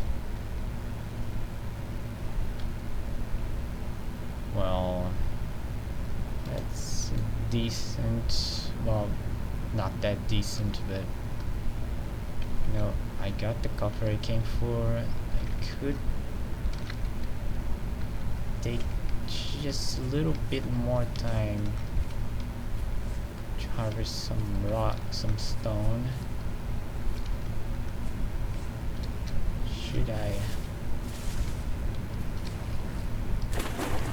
Well, that's decent. Well, not that decent, but you know, I got the copper I came for. I could take just a little bit more time to harvest some rock, some stone. Should I?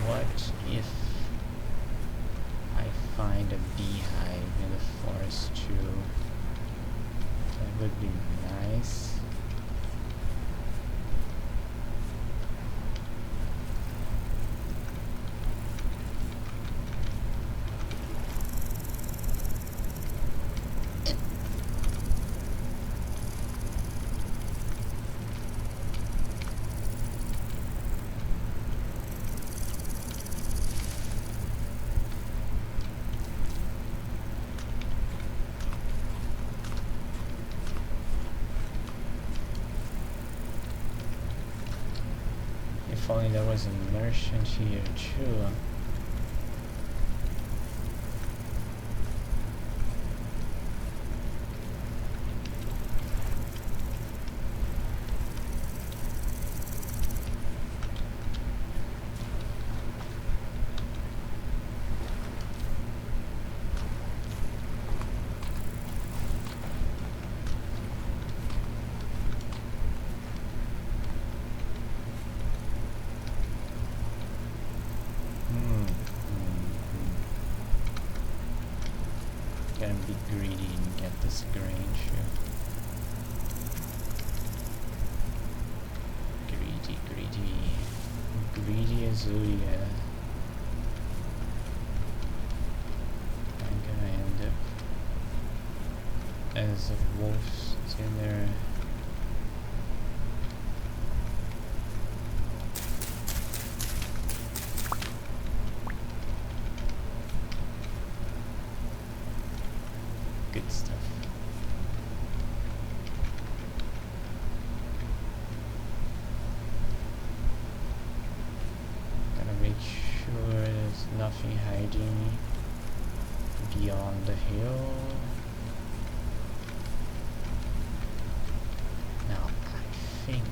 What if I find a beehive in the forest too? That would be nice. If only there was a merchant here too. Gonna be greedy and get this grain too. Greedy Azulia. I'm gonna end up as a wolf's dinner. Good stuff. Gotta make sure there's nothing hiding beyond the hill. Now I think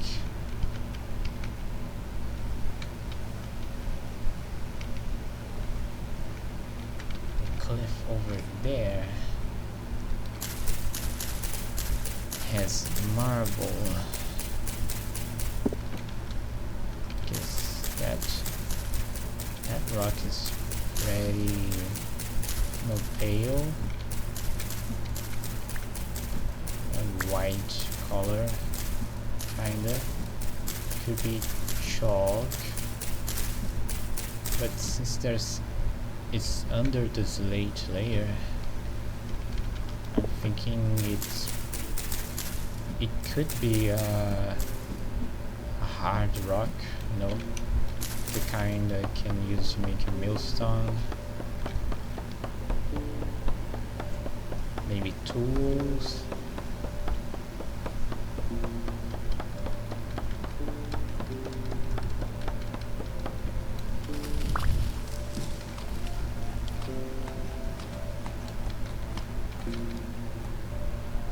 the cliff over there has marble. Because that rock is pretty pale and white color, kinda. Could be chalk, but since it's under the slate layer, I'm thinking it could be a hard rock, you know, the kind I can use to make a millstone. Maybe tools.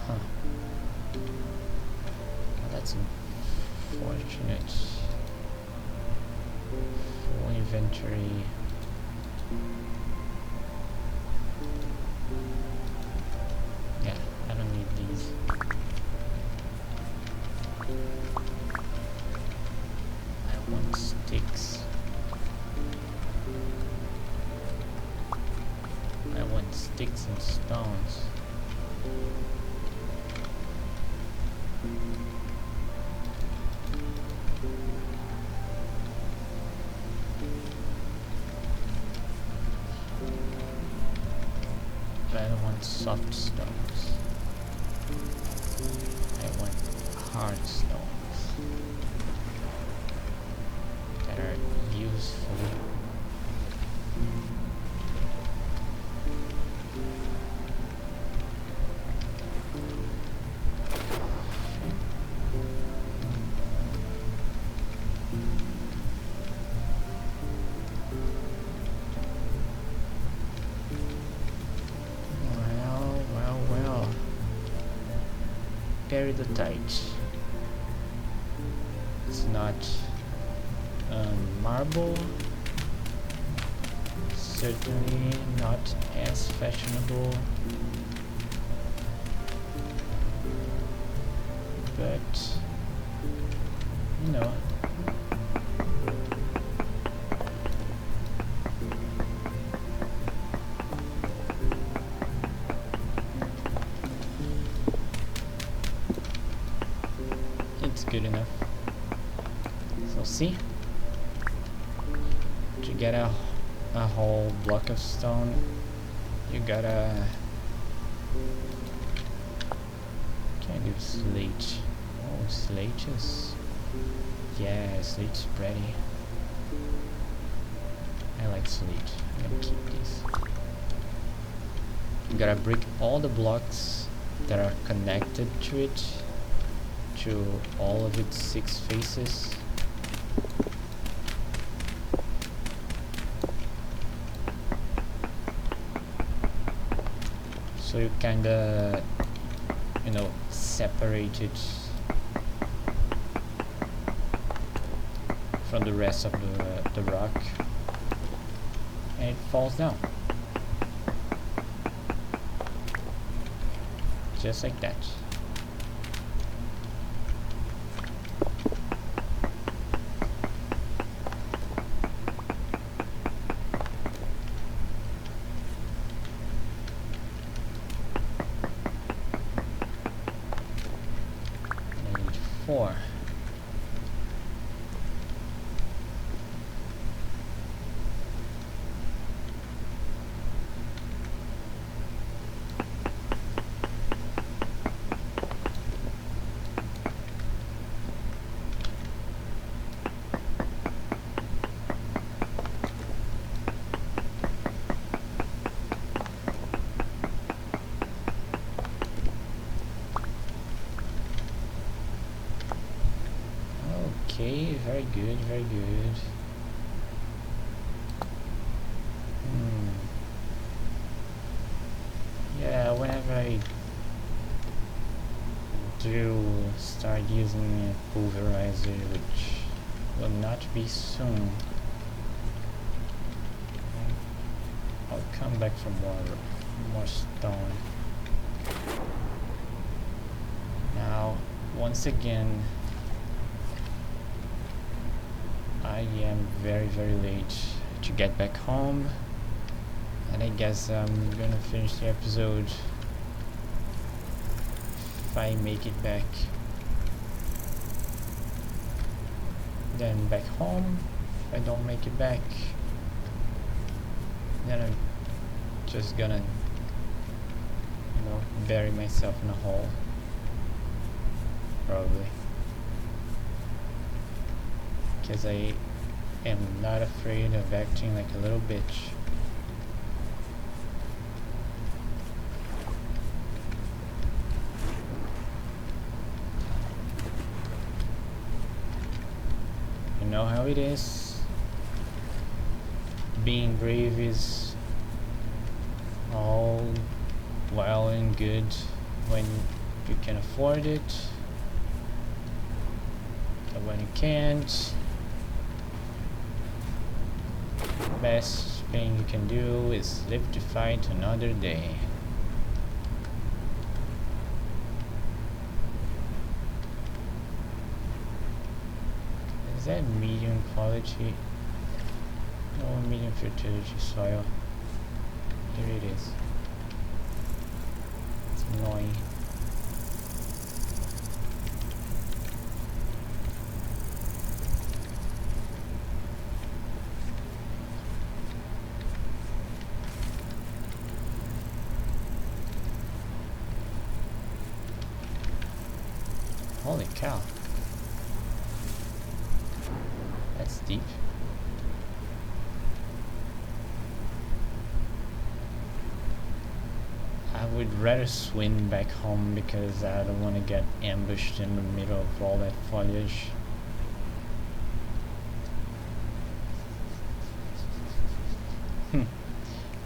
Huh. Well, that's unfortunate. Full inventory. Yeah, I don't need these. I want sticks. I want sticks and stones. But I don't want soft stones. I want hard stones that are useful. Well. Peridotite. It's not marble. Certainly not as fashionable. But, you know. It's good enough. So see, to get a whole block of stone, you gotta kind of slate. Oh, slate is, yeah, slate's pretty. I like slate. I'm gonna keep these. You gotta break all the blocks that are connected to it, to all of its 6 faces. So you kinda, you know, separate it from the rest of the rock, and it falls down. Just like that. I need 4. Okay, very good, very good. Yeah, whenever I do start using a pulverizer, which will not be soon, I'll come back for more stone. Now once again, I am very late to get back home, and I guess I'm gonna finish the episode if I make it back. Then back home. If I don't make it back, then I'm just gonna, bury myself in a hole, probably, because I am not afraid of acting like a little bitch. You know how it is. Being brave is all well and good when you can afford it, but when you can't, the best thing you can do is live to fight another day. Is that medium quality? No, medium fertility soil. Here it is. It's annoying. Holy cow. That's deep. I would rather swim back home because I don't want to get ambushed in the middle of all that foliage.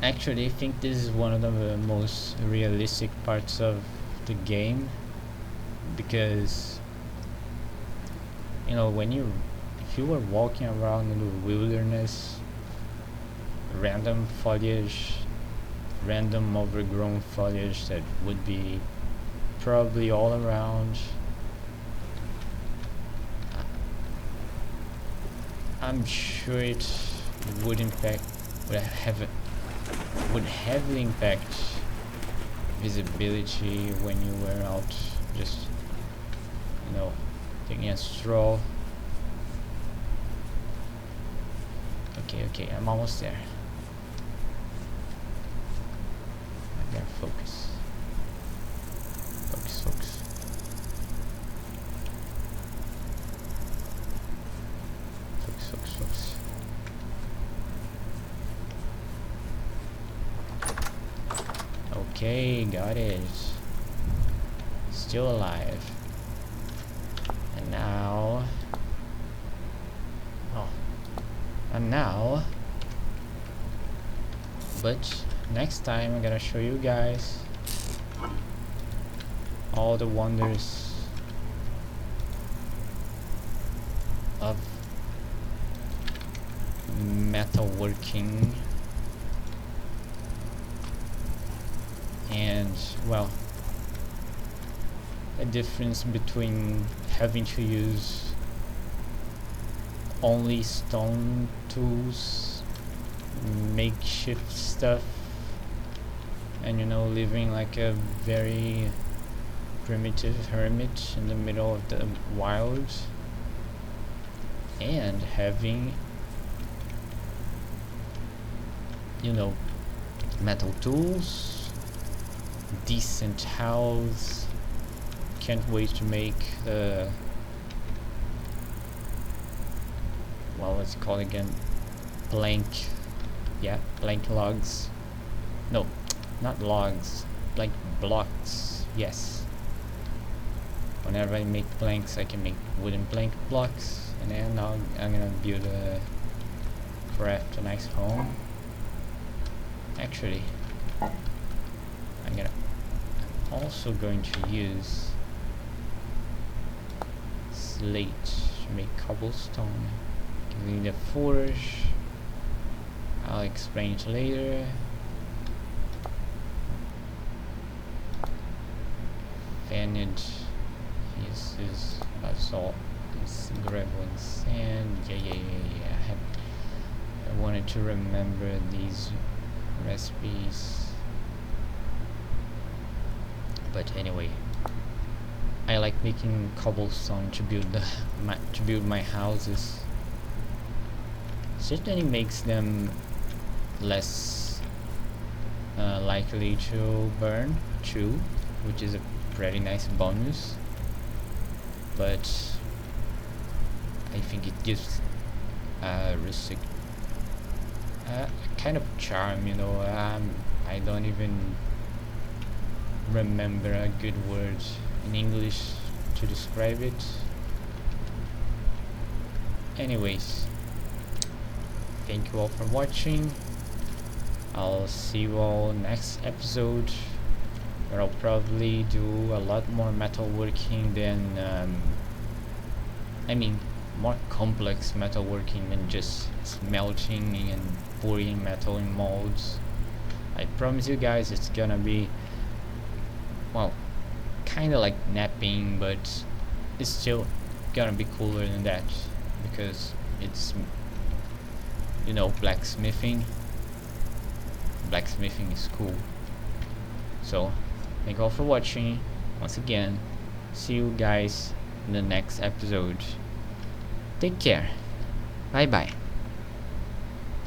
Actually, I think this is one of the most realistic parts of the game, because if you were walking around in the wilderness, random foliage, random overgrown foliage that would be probably all around, I'm sure it would heavily impact visibility when you were out just taking a stroll. Okay, I'm almost there. I gotta focus. Focus. Okay, got it. Still alive. And now, but next time I'm gonna show you guys all the wonders of metalworking, and well, the difference between having to use only stone tools, makeshift stuff, and living like a very primitive hermit in the middle of the wild, and having metal tools, decent house. Can't wait to make the what's it called again? Plank logs. No, not logs. Plank blocks. Yes. Whenever I make planks, I can make wooden plank blocks, and then now I'm gonna craft a nice home. Actually, I'm also going to use slate to make cobblestone. We need a forge. I'll explain it later. Vantage. this is salt, this gravel and sand. Yeah. I wanted to remember these recipes, but anyway, I like making cobblestone to build my houses. Certainly makes them less likely to burn too, which is a pretty nice bonus. But I think it gives rustic kind of charm, you know. I don't even remember a good word in English to describe it. Anyways, thank you all for watching. I'll see you all next episode, where I'll probably do a lot more metalworking than more complex metalworking than just smelting and pouring metal in molds. I promise you guys it's gonna be, well, kinda like napping, but it's still gonna be cooler than that, because it's, you know, blacksmithing is cool. So thank you all for watching once again. See you guys in the next episode. Take care. Bye bye.